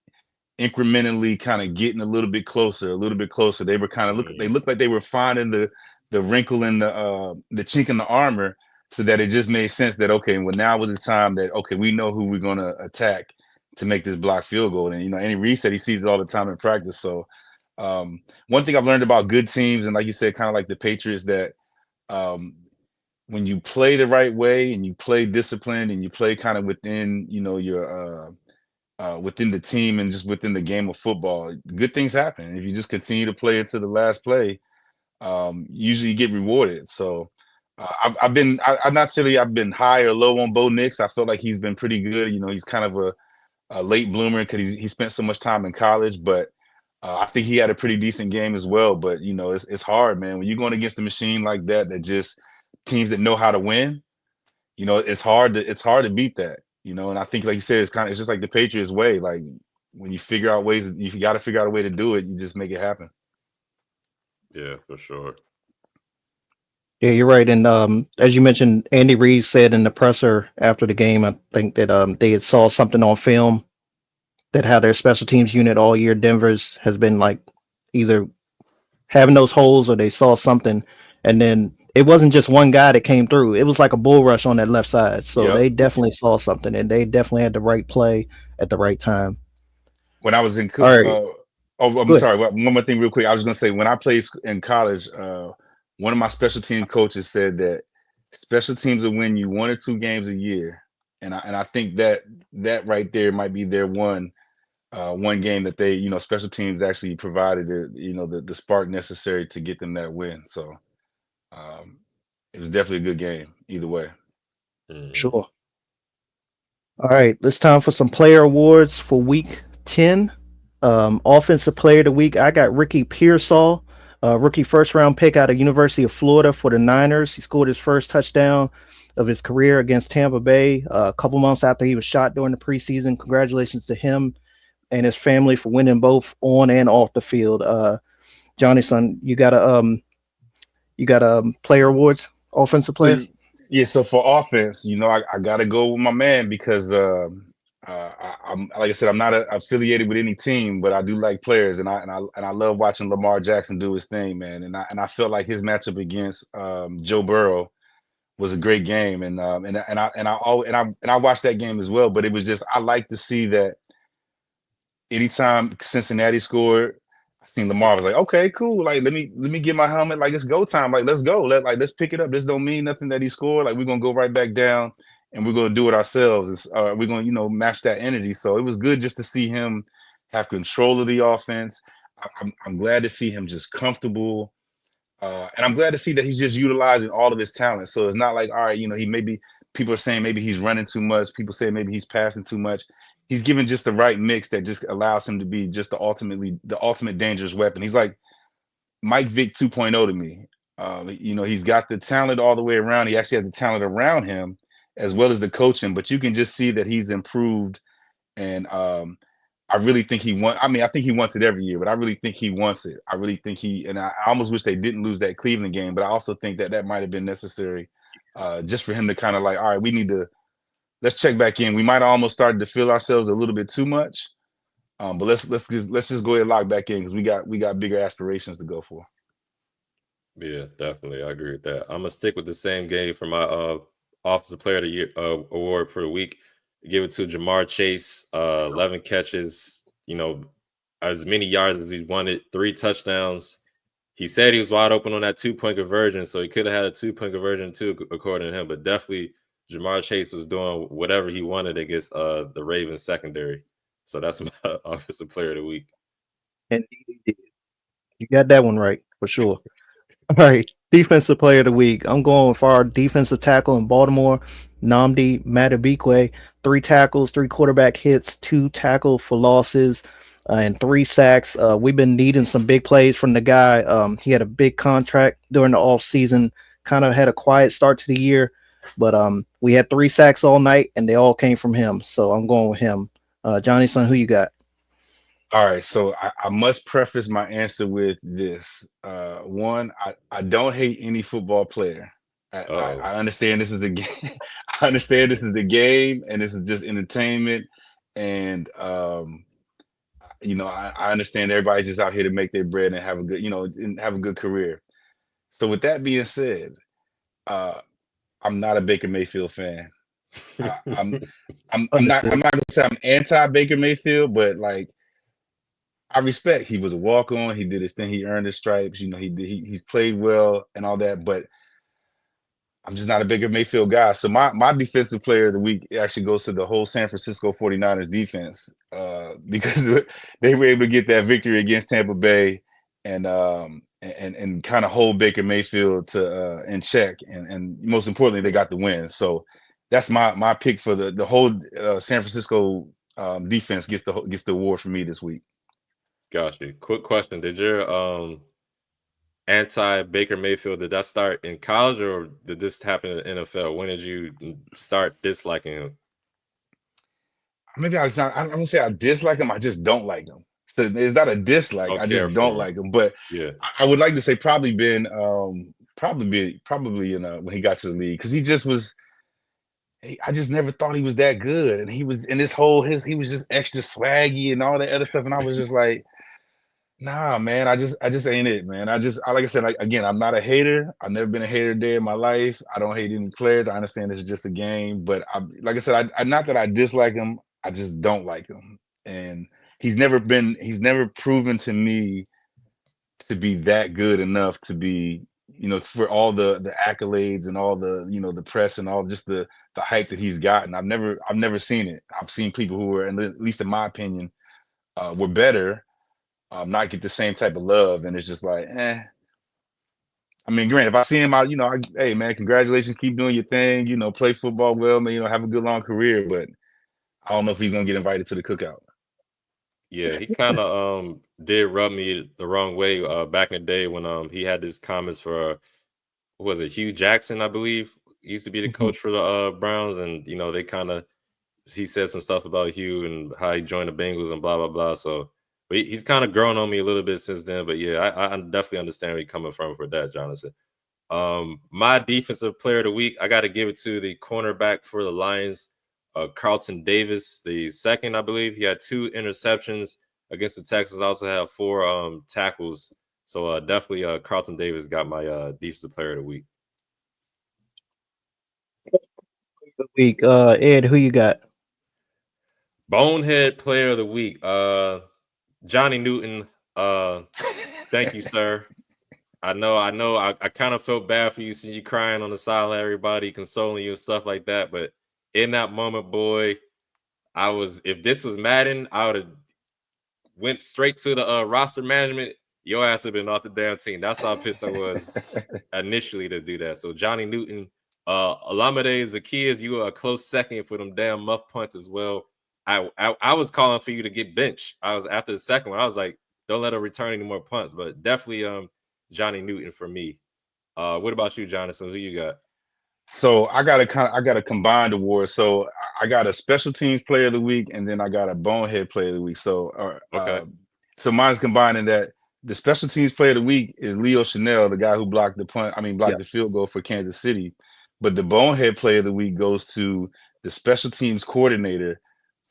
incrementally kind of getting a little bit closer, a little bit closer. They were kind of they looked like they were finding the wrinkle in the chink in the armor, so that it just made sense that okay, well now was the time that okay, we know who we're gonna attack to make this block field goal. And Andy Reid said he sees it all the time in practice. So one thing I've learned about good teams, and like you said, kind of like the Patriots, that um, when you play the right way and you play disciplined and you play kind of within your within the team and just within the game of football, good things happen. If you just continue to play it to the last play, usually you get rewarded. So I'm not necessarily I've been high or low on Bo Nix. I feel like he's been pretty good. He's kind of a late bloomer because he spent so much time in college, but I think he had a pretty decent game as well. But it's hard, man, when you're going against a machine like that, that just teams that know how to win. It's hard to beat that. And I think, like you said, it's just like the Patriots way. Like when you figure out ways, you got to figure out a way to do it. You just make it happen. Yeah, for sure. Yeah, you're right. And as you mentioned, Andy Reid said in the presser after the game, I think that they had saw something on film that how their special teams unit all year, Denver's, has been like either having those holes or they saw something. And then it wasn't just one guy that came through. It was like a bull rush on that left side. So Yep. they definitely saw something and they definitely had the right play at the right time. When I was in, All right. I'm Good. sorry. One more thing, real quick. I was gonna say when I played in college, one of my special team coaches said that special teams will win you 1 or 2 games a year, and I think that right there might be their one game that they special teams actually provided the spark necessary to get them that win. So um, it was definitely a good game either way. Mhm. Sure. All right. It's time for some player awards for week 10. Offensive player of the week, I got Ricky Pearsall, rookie first round pick out of University of Florida for the Niners. He scored his first touchdown of his career against Tampa Bay a couple months after he was shot during the preseason. Congratulations to him and his family for winning both on and off the field. Johnnyson, you got player awards, offensive So player. yeah, so for offense, I gotta go with my man because I'm like I said, I'm not affiliated with any team, but I do like players, and I love watching Lamar Jackson do his thing, man. And I felt like his matchup against Joe Burrow was a great game, and I watched that game as well. But it was just I like to see that anytime Cincinnati scored, I seen Lamar was like, okay, cool. Like let me get my helmet. Like it's go time. Like let's go. Let's pick it up. This don't mean nothing that he scored. Like we're gonna go right back down and we're gonna do it ourselves. We're gonna match that energy. So it was good just to see him have control of the offense. I'm glad to see him just comfortable. And I'm glad to see that he's just utilizing all of his talent. So it's not like, all right, he maybe people are saying maybe he's running too much. People say maybe he's passing too much. He's given just the right mix that just allows him to be just the ultimate dangerous weapon. He's like Mike Vick 2.0 to me. He's got the talent all the way around. He actually has the talent around him as well as the coaching, but you can just see that he's improved. And I really think he wants. I mean, I think he wants it every year, but I really think he wants it. I really think and I almost wish they didn't lose that Cleveland game, but I also think that might have been necessary just for him to kind of like, all right, we need to let's check back in. We might have almost started to feel ourselves a little bit too much, but let's just go ahead and lock back in because we got bigger aspirations to go for. Yeah, definitely. I agree with that. I'm gonna stick with the same game for my offensive player of the year award for the week. Give it to Jamar Chase. 11 catches. As many yards as he wanted. 3 touchdowns. He said he was wide open on that 2-point conversion, so he could have had a 2-point conversion too, according to him. But definitely, Jamar Chase was doing whatever he wanted against the Ravens secondary. So that's my offensive player of the week. And you got that one right for sure. All right. Defensive player of the week. I'm going with our defensive tackle in Baltimore, Namdi Matabikwe. 3 tackles, 3 quarterback hits, 2 tackle for losses, and 3 sacks. We've been needing some big plays from the guy. He had a big contract during the off season. Kind of had a quiet start to the year, but we had 3 sacks all night, and they all came from him. So I'm going with him. Johnnyson, who you got? All right, so I must preface my answer with this. One, I don't hate any football player. Oh, I understand this is a game. I understand this is the game, and this is just entertainment. And I understand everybody's just out here to make their bread and have a good, and have a good career. So with that being said, uh, I'm not a Baker Mayfield fan. I, I'm I'm not Understood. I'm not gonna say I'm anti Baker Mayfield, but like I respect. He was a walk on. He did his thing. He earned his stripes. He's played well and all that. But I'm just not a Baker Mayfield guy. So my defensive player of the week actually goes to the whole San Francisco 49ers defense because they were able to get that victory against Tampa Bay and kind of hold Baker Mayfield to in check. And most importantly, they got the win. So that's my pick for the whole San Francisco defense gets the award for me this week. gosh. Quick question: did your anti Baker Mayfield, did that start in college or did this happen in the NFL? When did you start disliking him? Maybe I was not. I don't say I dislike him. I just don't like him. So it's not a dislike. Don't I care just don't for him. like him. But Yeah. I would like to say probably when he got to the league because he just was. I just never thought he was that good, and he was in this whole he was just extra swaggy and all that other stuff, and I was just like, nah, man, I just ain't it, man. Like I said, like again, I'm not a hater. I've never been a hater a day in my life. I don't hate any players. I understand this is just a game, but like I said, I not that I dislike him. I just don't like him, and he's never proven to me to be that good enough to be, for all the accolades and all the, the press and all just the hype that he's gotten. I've never seen it. I've seen people who were, at least in my opinion, were better, not get the same type of love, and it's just like, eh. I mean, granted, if I see him out, hey man, congratulations, keep doing your thing, play football well, man, have a good long career, but I don't know if he's gonna get invited to the cookout. Yeah, he kind of did rub me the wrong way back in the day when he had his comments for what was it, Hugh Jackson, I believe. He used to be the Mhm. coach for the Browns, and they kind of he said some stuff about Hugh and how he joined the Bengals and blah blah blah. So, but he's kind of grown on me a little bit since then. But yeah, I definitely understand where you're coming from for that, Jonathan. My defensive player of the week, I got to give it to the cornerback for the Lions, Carlton Davis, the second, I believe. He had 2 interceptions against the Texans. Also had 4 tackles. So definitely, Carlton Davis got my defensive player of the week. Week. Ed, who you got? Bonehead player of the week, Johnny Newton. Thank you, sir. I know. I kind of felt bad for you, seeing you crying on the sideline, everybody consoling you and stuff like that. But in that moment, boy, I was. If this was Madden, I would have went straight to the roster management. Your ass have been off the damn team. That's how pissed I was initially to do that. So Johnny Newton, Olamide Zacchaeus, you were a close second for them damn muff punts as well. I was calling for you to get benched. I was after the second one. I was like, don't let her return any more punts. But definitely Johnny Newton for me. What about you, Jonathan? Who you got? So I got a combined award. So I got a special teams player of the week, and then I got a bonehead player of the week. Okay. So mine's combined in that the special teams player of the week is Leo Chanel, the guy who blocked the punt. I mean, Yeah. blocked the field goal for Kansas City. But the bonehead player of the week goes to the special teams coordinator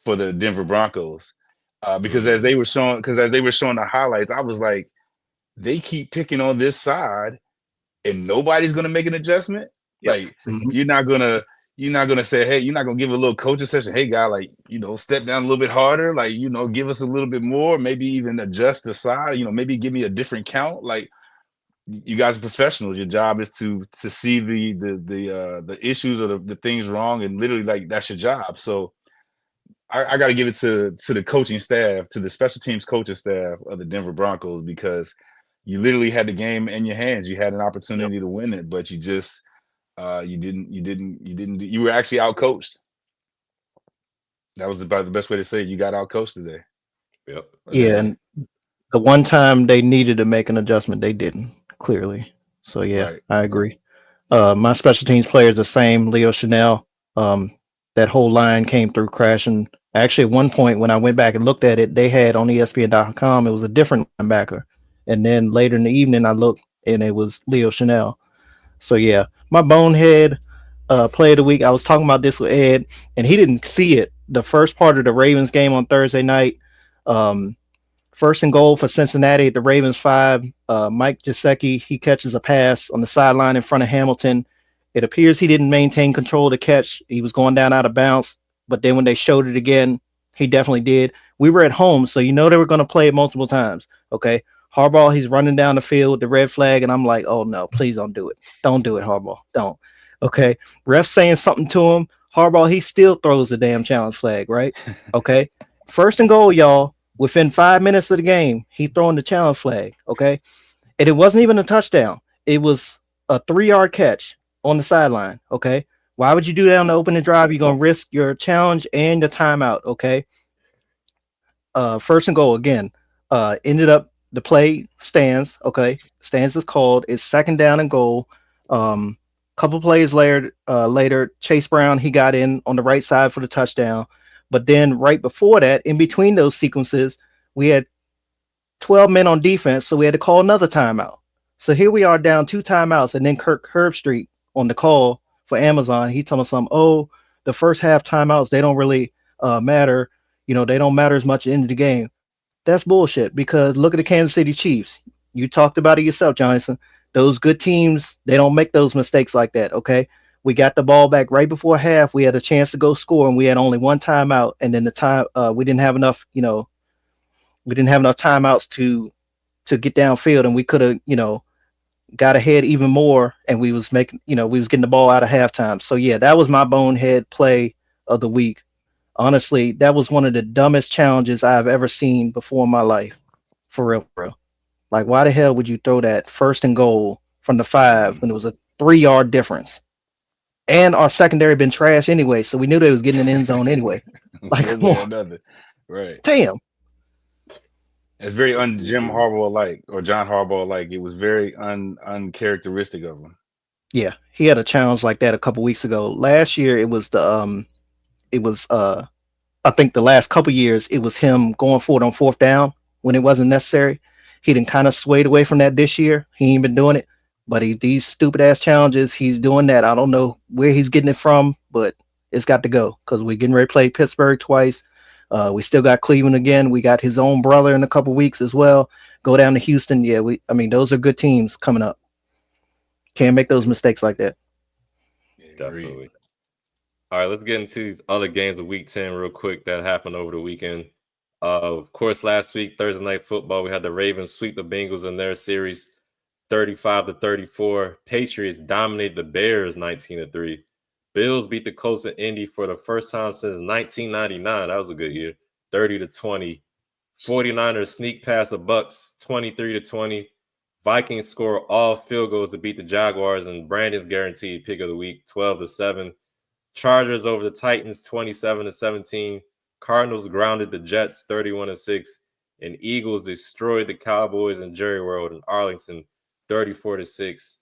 for the Denver Broncos. Because as they Mm, were showing, the highlights, I was like, they keep picking on this side and nobody's gonna make an adjustment. Yep. Like Mhm. you're not gonna say, hey, you're not gonna give a little coaching session. Hey, guy, like step down a little bit harder. Like give us a little bit more. Maybe even adjust the side. Maybe give me a different count. Like you guys are professionals. Your job is to see the issues or the things wrong, and literally like that's your job. So I got to give it to the coaching staff, to the special teams coaching staff of the Denver Broncos because you literally had the game in your hands. You had an opportunity to win it, but you just you were actually out coached. That was about the best way to say it. You got out coached today. Yep. Yeah, Today. and the one time they needed to make an adjustment, they didn't, clearly. So yeah, Right. I agree. My special teams player is the same, Leo Chanel. Um, that whole line came through crashing. Actually, at one point when I went back and looked at it, they had on ESPN.com, it was a different linebacker. And then later in the evening, I looked and it was Leo Chanel. So yeah, my bonehead play of the week. I was talking about this with Ed, and he didn't see it. The first part of the Ravens game on Thursday night, um, first and goal for Cincinnati at the Ravens 5. Mike Gesicki, he catches a pass on the sideline in front of Hamilton. It appears he didn't maintain control of the catch. He was going down out of bounds, but then when they showed it again, he definitely did. We were at home, so you know they were going to play it multiple times. Okay. Harbaugh, he's running down the field with the red flag, and I'm like, oh no, please don't do it. Don't do it, Harbaugh. Don't. Okay. Ref saying something to him. Harbaugh, he still throws the damn challenge flag, right? Okay. First and goal, y'all. Within 5 minutes of the game, he throwing the challenge flag. Okay. And it wasn't even a touchdown. It was a 3 yard catch on the sideline. Okay. Why would you do that on the opening drive? You're gonna risk your challenge and your timeout. Okay. First and goal again. Ended up the play stands. Okay. Stands is called. It's second down and goal. Couple plays later, Chase Brown, he got in on the right side for the touchdown. But then right before that, in between those sequences, we had 12 men on defense, so we had to call another timeout. So here we are down 2 timeouts, and then Kirk Herbstreit on the call for Amazon, he told us something. Oh, the first half timeouts, they don't really matter. You know, they don't matter as much at the end of the game. That's bullshit, because look at the Kansas City Chiefs. You talked about it yourself, Johnnyson. Those good teams, they don't make those mistakes like that. Okay. We got the ball back right before half. We had a chance to go score, and we had only one timeout. And then the time we didn't have enough, we didn't have enough timeouts to get downfield, and we could have, got ahead even more, and we was making, we was getting the ball out of halftime. So yeah, that was my bonehead play of the week. Honestly, that was one of the dumbest challenges I've ever seen before in my life. For real, bro. Like, why the hell would you throw that first and goal from the 5 when it was a 3 yard difference? And our secondary been trash anyway, so we knew they was getting in the end zone anyway. Like, One come way or on, another. Right. damn. It's very That's Jim stupid. Harbaugh like, or John Harbaugh like. It was very uncharacteristic of him. Yeah, he had a challenge like that a couple weeks ago. Last year, it was I think the last couple years it was him going for it on fourth down when it wasn't necessary. He didn't kind of swayed away from that this year. He ain't been doing it, but these stupid ass challenges, he's doing that. I don't know where he's getting it from, but it's got to go because we're getting ready to play Pittsburgh twice. We still got Cleveland again. We got his own brother in a couple weeks as well. Go down to Houston. Yeah, I mean, those are good teams coming up. Can't make those mistakes like that. Agreed. Definitely. All right, let's get into these other games of Week 10 real quick that happened over the weekend. Of course, last week, Thursday Night Football, we had the Ravens sweep the Bengals in their series 35-34. Patriots dominated the Bears 19-3. Bills beat the Colts in Indy for the first time since 1999. That was a good year. 30-20. 49ers sneak past the Bucks 23-20. Vikings score all field goals to beat the Jaguars, and Brandon's guaranteed pick of the week 12-7. Chargers over the Titans 27-17. Cardinals grounded the Jets 31-6. And Eagles destroyed the Cowboys in Jerry World in Arlington 34-6.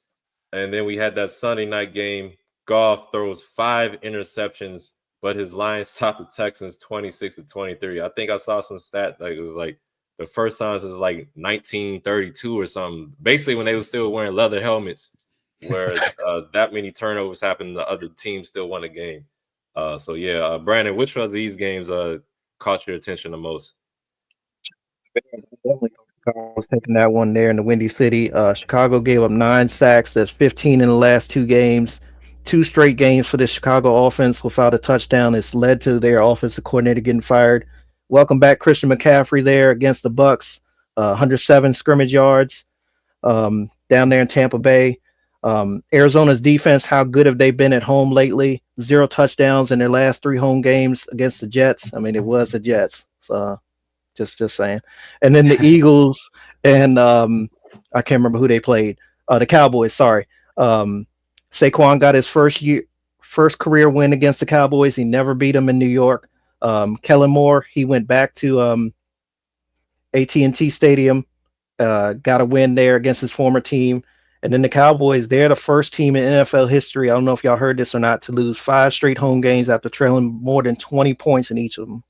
And then we had that Sunday night game. Goff throws 5 interceptions, but his Lions topped the Texans 26-23. I think I saw some stat like it was like the first time since like 1932 or something. Basically, when they were still wearing leather helmets, where that many turnovers happened, the other team still won a game. So yeah, Brandon, which of these games caught your attention the most? Definitely was taking that one there in the Windy City. Chicago gave up 9 sacks. That's 15 in the last 2 games. 2 straight games for the Chicago offense without a touchdown. It's led to their offensive coordinator getting fired. Welcome back, Christian McCaffrey there against the Bucks. 107 scrimmage yards down there in Tampa Bay. Arizona's defense, how good have they been at home lately? 0 touchdowns in their last 3 home games against the Jets. I mean, it was the Jets. So just saying. And then the Eagles and I can't remember who they played. The Cowboys. Sorry. Um, Saquon got his first career win against the Cowboys. He never beat them in New York. Kellen Moore, he went back to AT&T Stadium, got a win there against his former team. And then the Cowboys, they're the first team in NFL history. I don't know if y'all heard this or not, to lose 5 straight home games after trailing more than 20 points in each of them.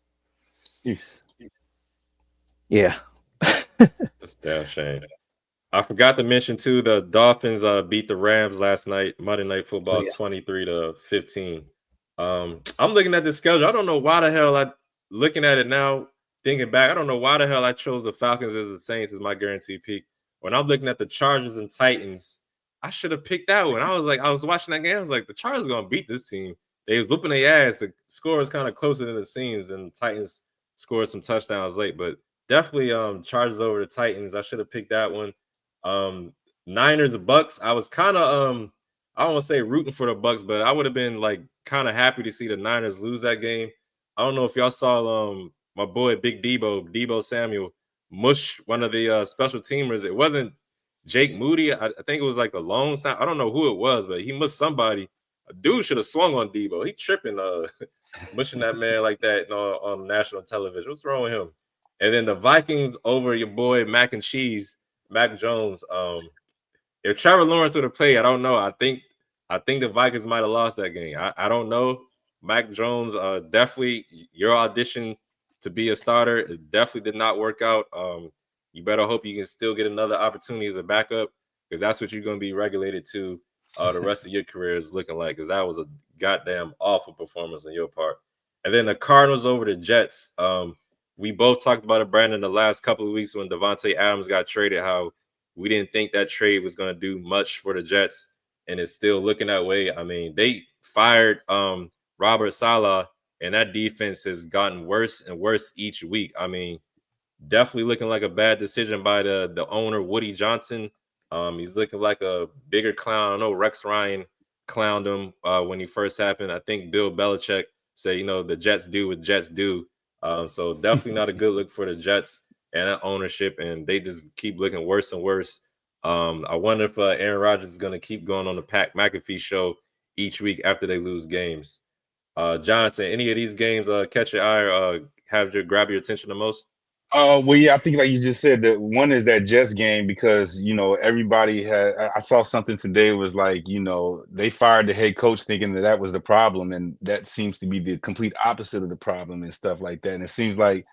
Jeez. Yeah. That's a damn shame. I forgot to mention too, the Dolphins beat the Rams last night, Monday Night Oh Football, yeah. 23-15. I'm looking at the schedule. I don't know why the hell looking at it now, thinking back, I don't know why the hell I chose the Falcons as the Saints as my guaranteed pick. When I'm looking at the Chargers and Titans, I should have picked that one. I was watching that game. I was like, the Chargers gonna beat this team. They was whooping their ass. The score was kind of closer than it seems, and the Titans scored some touchdowns late, but definitely Chargers over the Titans. I should have picked that one. Um, Niners Bucks. I was kind of I don't want to say rooting for the Bucks, but I would have been like kind of happy to see the Niners lose that game. I don't know if y'all saw my boy Big Debo Samuel mush one of the special teamers. It wasn't Jake Moody. I think it was like a lone snap. I don't know who it was, but he mushed somebody. A dude should have swung on Debo. He tripping mushing that man like that on national television. What's wrong with him? And then the Vikings over your boy Mac and Cheese, Mac Jones. If Trevor Lawrence would have played, I don't know. I think the Vikings might have lost that game. I don't know. Mac Jones, definitely your audition to be a starter, it definitely did not work out. You better hope you can still get another opportunity as a backup, because that's what you're going to be regulated to the rest of your career is looking like, because that was a goddamn awful performance on your part. And then the Cardinals over the Jets. We both talked about it, Brandon, the last couple of weeks when Devontae Adams got traded, how we didn't think that trade was going to do much for the Jets, and it's still looking that way. I mean, they fired Robert Saleh, and that defense has gotten worse and worse each week. I mean, definitely looking like a bad decision by the owner, Woody Johnson. He's looking like a bigger clown. I know Rex Ryan clowned him when he first happened. I think Bill Belichick said, the Jets do what Jets do. So definitely not a good look for the Jets and that ownership, and they just keep looking worse and worse. I wonder if Aaron Rodgers is going to keep going on the Pat McAfee show each week after they lose games. Jonathan, any of these games catch your eye or grab your attention the most? Well, yeah, I think like you just said, that one is that Jets game because everybody had. I saw something today was like they fired the head coach thinking that was the problem, and that seems to be the complete opposite of the problem and stuff like that. And it seems like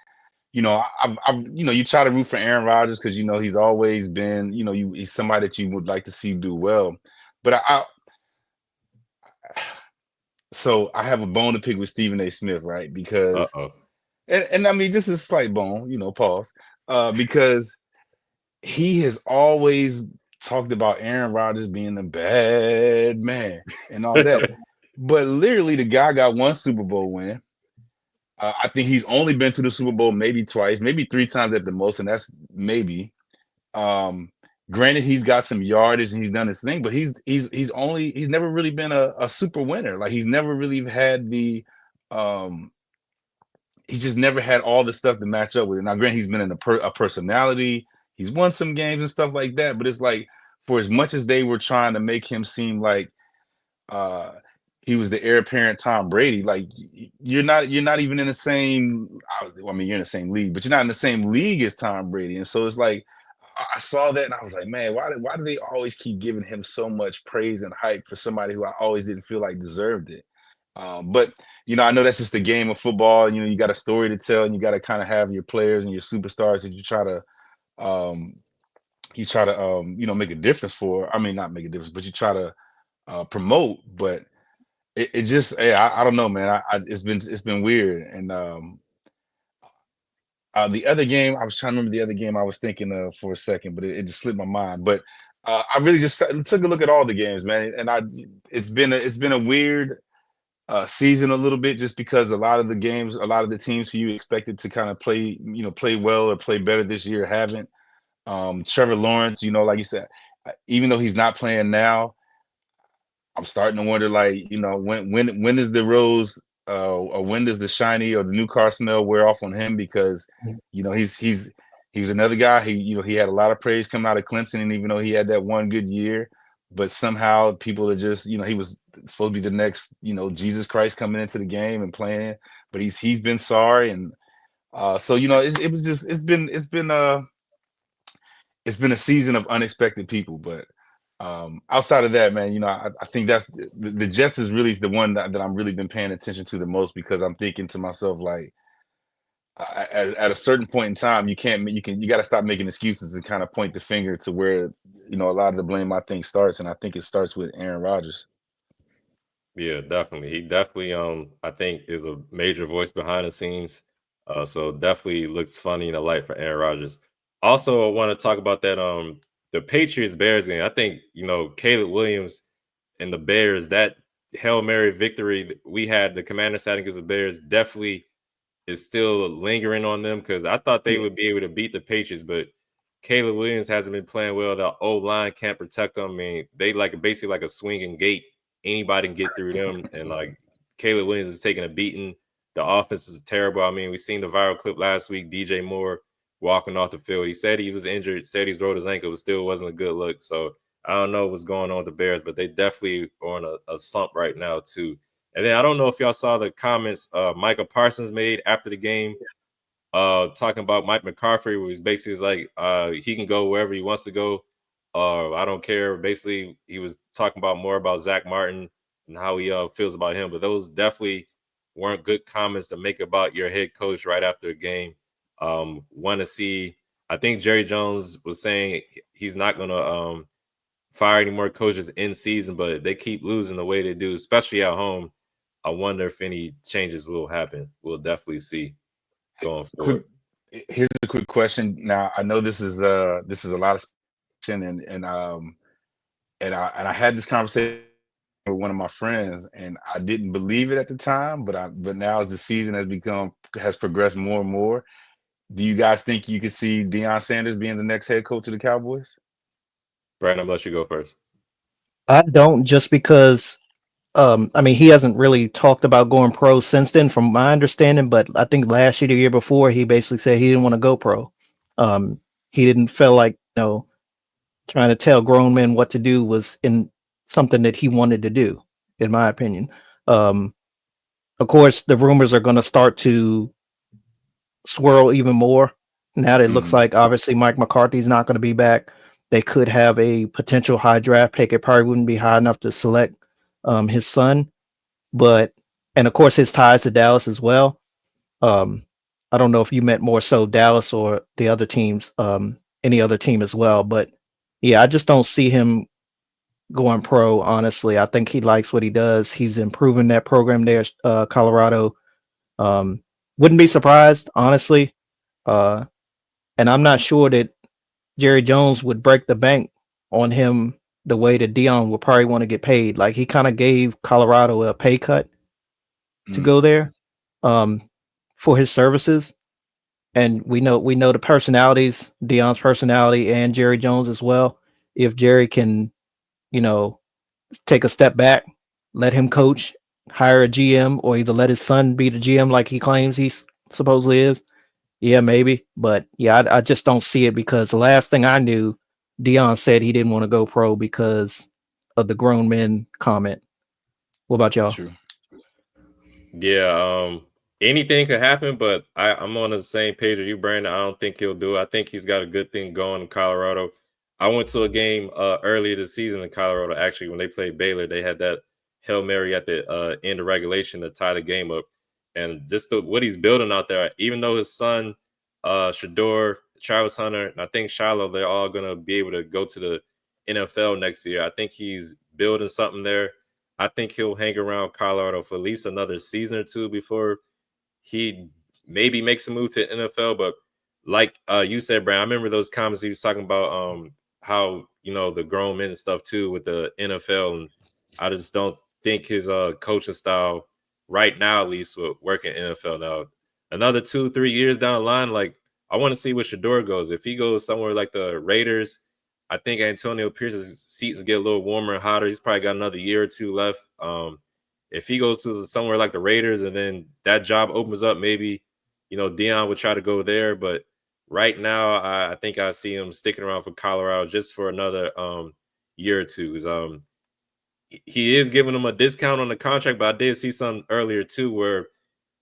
I've you try to root for Aaron Rodgers because he's always been he's somebody that you would like to see do well, but so I have a bone to pick with Stephen A. Smith, right? Because Uh-oh. and I mean just a slight bone, pause, because he has always talked about Aaron Rodgers being a bad man and all that, but literally the guy got one Super Bowl win. I think he's only been to the Super Bowl maybe twice, maybe 3 times at the most, and that's maybe. Granted, he's got some yardage and he's done his thing, but he's never really been a super winner. Like he's never really had um he's just never had all the stuff to match up with it. Now, granted, he's been in a personality. He's won some games and stuff like that, but it's like for as much as they were trying to make him seem like uh he was the heir apparent Tom Brady, like you're not even in the same. I mean, you're in the same league, but you're not in the same league as Tom Brady, and so it's like I saw that and I was like, man, why do they always keep giving him so much praise and hype for somebody who I always didn't feel like deserved it? But I know that's just the game of football. And, you got a story to tell, and you got to kind of have your players and your superstars that you try to make a difference for. I mean, not make a difference, but you try to promote. But it just, yeah, I don't know, man. It's been weird. And the other game, I was trying to remember the other game I was thinking of for a second, but it just slipped my mind. But I really just took a look at all the games, man, and it's been a weird season a little bit, just because a lot of the teams who you expected to kind of play well or play better this year haven't. Trevor Lawrence, like you said, even though he's not playing now, I'm starting to wonder, like, when is the rose or when does the shiny or the new car smell wear off on him? Because he's He was another guy. He had a lot of praise coming out of Clemson, and even though he had that one good year, but somehow people are just, he was supposed to be the next, Jesus Christ coming into the game and playing, but he's been sorry, and so it was just it's been a season of unexpected people, but outside of that, man, I think that's the Jets is really the one that I'm really been paying attention to the most, because I'm thinking to myself, like, at a certain point in time, you got to stop making excuses and kind of point the finger to where a lot of the blame, I think, starts, and I think it starts with Aaron Rodgers. Yeah, definitely. He definitely, I think, is a major voice behind the scenes. So definitely looks funny in the light for Aaron Rodgers. Also, I want to talk about that, the Patriots Bears game. I think, Caleb Williams and the Bears, that Hail Mary victory we had, the Commanders had against the Bears, definitely is still lingering on them, because I thought they Yeah. would be able to beat the Patriots, but Caleb Williams hasn't been playing well. The old line can't protect them. I mean, they basically like a swinging gate. Anybody can get through them, and like Caleb Williams is taking a beating. The offense is terrible. I mean, we seen the viral clip last week. DJ Moore walking off the field. He said he was injured. Said he's rolled his ankle, but still wasn't a good look. So I don't know what's going on with the Bears, but they definitely are on a slump right now too. And then I don't know if y'all saw the comments Micah Parsons made after the game, talking about Mike McCarthy, where he's basically like, he can go wherever he wants to go. I don't care. Basically, he was talking about more about Zach Martin and how he feels about him. But those definitely weren't good comments to make about your head coach right after a game. Want to see? I think Jerry Jones was saying he's not going to fire any more coaches in season, but if they keep losing the way they do, especially at home, I wonder if any changes will happen. We'll definitely see going Quick, forward. here's a quick question. Now, I know this is a lot of speculation, and I had this conversation with one of my friends, and I didn't believe it at the time, but now as the season has progressed more and more, do you guys think you could see Deion Sanders being the next head coach of the Cowboys? Brandon, I'll let you go first. I don't, just because I mean, he hasn't really talked about going pro since then, from my understanding. But I think last year, the year before, he basically said he didn't want to go pro. He didn't feel like, trying to tell grown men what to do was in something that he wanted to do, in my opinion. Um, of course, the rumors are going to start to swirl even more now that it looks Mm, like obviously Mike McCarthy's not going to be back. They could have a potential high draft pick. It probably wouldn't be high enough to select his son, but and of course his ties to Dallas as well. Um, I don't know if you meant more so Dallas or the other teams, any other team as well, but yeah, I just don't see him going pro. Honestly, I think he likes what he does. He's improving that program there, Colorado. Um, wouldn't be surprised, honestly. Uh, and I'm not sure that Jerry Jones would break the bank on him the way that Dion would probably want to get paid. Like he kind of gave Colorado a pay cut to mm, go there, um, for his services. And we know the personalities, Dion's personality and Jerry Jones as well. If Jerry can, you know, take a step back, let him coach, hire a GM, or either let his son be the GM like he claims supposedly is. Yeah, maybe. But yeah, I just don't see it, because the last thing I knew, Dion said he didn't want to go pro because of the grown men comment. What about y'all? true. Yeah, anything could happen, but I'm on the same page with you, Brandon. I don't think he'll do it. I think he's got a good thing going in Colorado. I went to a game earlier this season in Colorado. Actually, when they played Baylor, they had that Hail Mary at the end of regulation to tie the game up. And just what he's building out there, even though his son, Shador, Travis Hunter, and I think Shiloh, they're all gonna be able to go to the NFL next year. I think he's building something there. I think he'll hang around Colorado for at least another season or two before he maybe makes a move to the NFL. But like you said, Brian, I remember those comments he was talking about, how the grown men and stuff too with the NFL, and I just don't think his coaching style right now at least would work in NFL. Now another 2-3 years down the line, like I want to see where Shador goes. If he goes somewhere like the Raiders, I think Antonio Pierce's seats get a little warmer and hotter. He's probably got another year or two left. If he goes to somewhere like the Raiders and then that job opens up, maybe Dion would try to go there. But right now, I think I see him sticking around for Colorado just for another year or two. 'Cause, he is giving him a discount on the contract, but I did see something earlier too where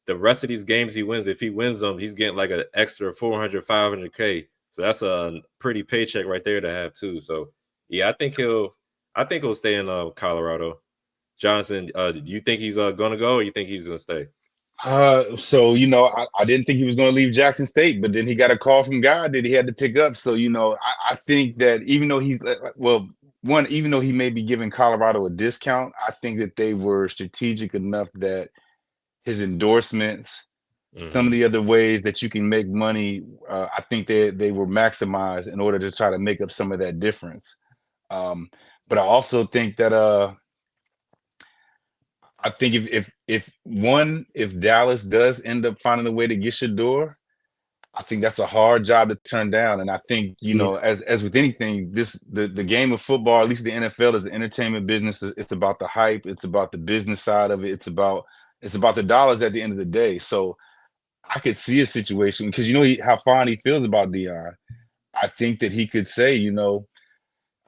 the rest of these games he wins, if he wins them, he's getting like an extra 400, 500K. So that's a pretty paycheck right there to have too. So yeah, I think he'll stay in Colorado. Johnson, do you think he's gonna go, or you think he's gonna stay? So I didn't think he was going to leave Jackson State, but then he got a call from God that he had to pick up. So I think that even though even though he may be giving Colorado a discount, I think that they were strategic enough that his endorsements, some of Hmm. the other ways that you can make money, I think they were maximized in order to try to make up some of that difference. Um, but I also think that I think if Dallas does end up finding a way to get Shador, I think that's a hard job to turn down. And I think, Yeah. as with anything, the game of football, at least the NFL, is an entertainment business. It's about the hype, it's about the business side of it, it's about the dollars at the end of the day. So I could see a situation because how fond he feels about Dion. I think that he could say,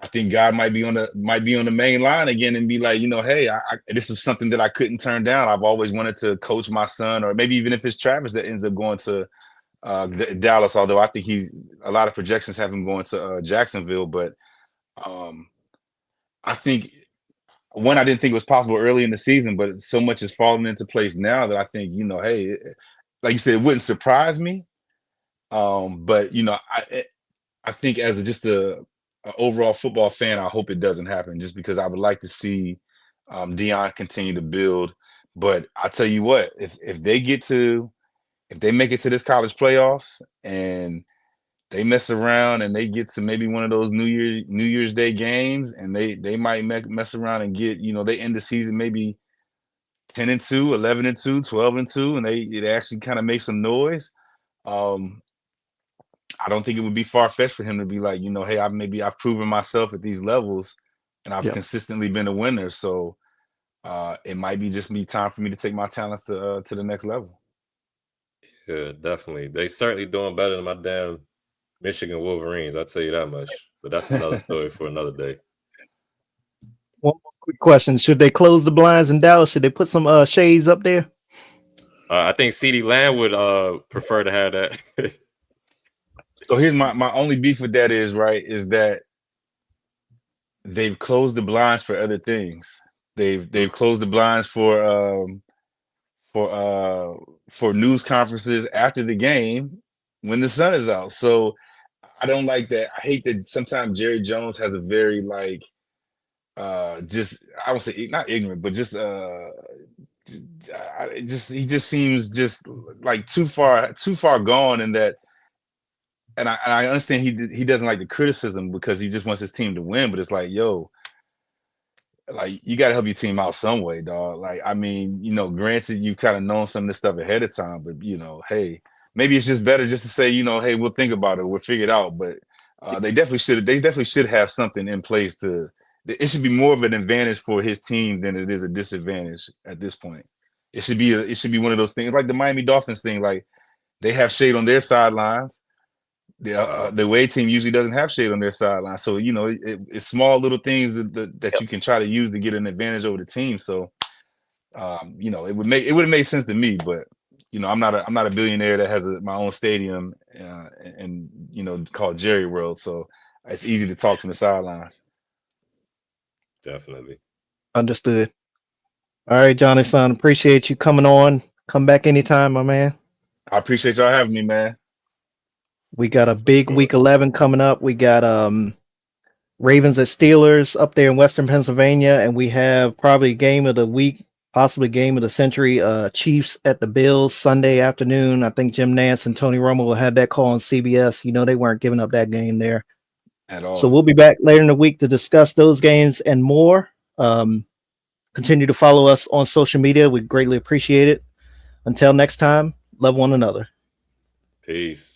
I think God might be on the main line again and be like, hey, this is something that I couldn't turn down. I've always wanted to coach my son, or maybe even if it's Travis that ends up going to Dallas. Although I think a lot of projections have him going to Jacksonville, but um, I think I didn't think it was possible early in the season, but so much is falling into place now that I think, hey, like you said, it wouldn't surprise me. But I think as just a overall football fan, I hope it doesn't happen just because I would like to see Dion continue to build. But I tell you what, if they make it to this college playoffs and they mess around and they get to maybe one of those New Year's Day games, and they might mess around and get, they end the season maybe 10-2, 11-2, 12-2, and they actually kind of make some noise. Um, I don't think it would be far fetched for him to be like, hey, I've proven myself at these levels, and I've Yep. consistently been a winner. So it might be just me time for me to take my talents to the next level. Yeah, definitely. They certainly doing better than my damn Michigan Wolverines. I'll tell you that much. But that's another story for another day. One more quick question: should they close the blinds in Dallas? Should they put some shades up there? I think CD Lamb would prefer to have that. So here's my only beef with that is that they've closed the blinds for other things. They've closed the blinds for uh for news conferences after the game when the sun is out. So I don't like that. I hate that sometimes Jerry Jones has a very like just I would say not ignorant, but just he just seems just like too far gone in that. And I understand he doesn't like the criticism because he just wants his team to win, but it's like, yo, like you got to help your team out some way, dog. Like, I mean, granted, you've kind of known some of this stuff ahead of time, but hey, maybe it's just better just to say, hey, we'll think about it, we'll figure it out. But they definitely should have something in place to. It should be more of an advantage for his team than it is a disadvantage at this point. It should be one of those things like the Miami Dolphins thing. Like they have shade on their sidelines. The away team usually doesn't have shade on their sideline, so it's small little things that Yep. you can try to use to get an advantage over the team. So it would have made sense to me, but I'm not a billionaire that has my own stadium and called Jerry World, so it's easy to talk from the sidelines. Definitely. Understood. All right, Johnnyson, appreciate you coming on. Come back anytime, my man. I appreciate y'all having me, man. We got a For big sure. week 11 coming up. We got Ravens at Steelers up there in Western Pennsylvania, and we have probably game of the week, possibly game of the century. Chiefs at the Bills Sunday afternoon. I think Jim Nance and Tony Romo will have that call on CBS. They weren't giving up that game there. At So all. we'll be back later in the week to discuss those games and more. Um, Continue to follow us on social media. We greatly appreciate it. Until next time, love one another. Peace.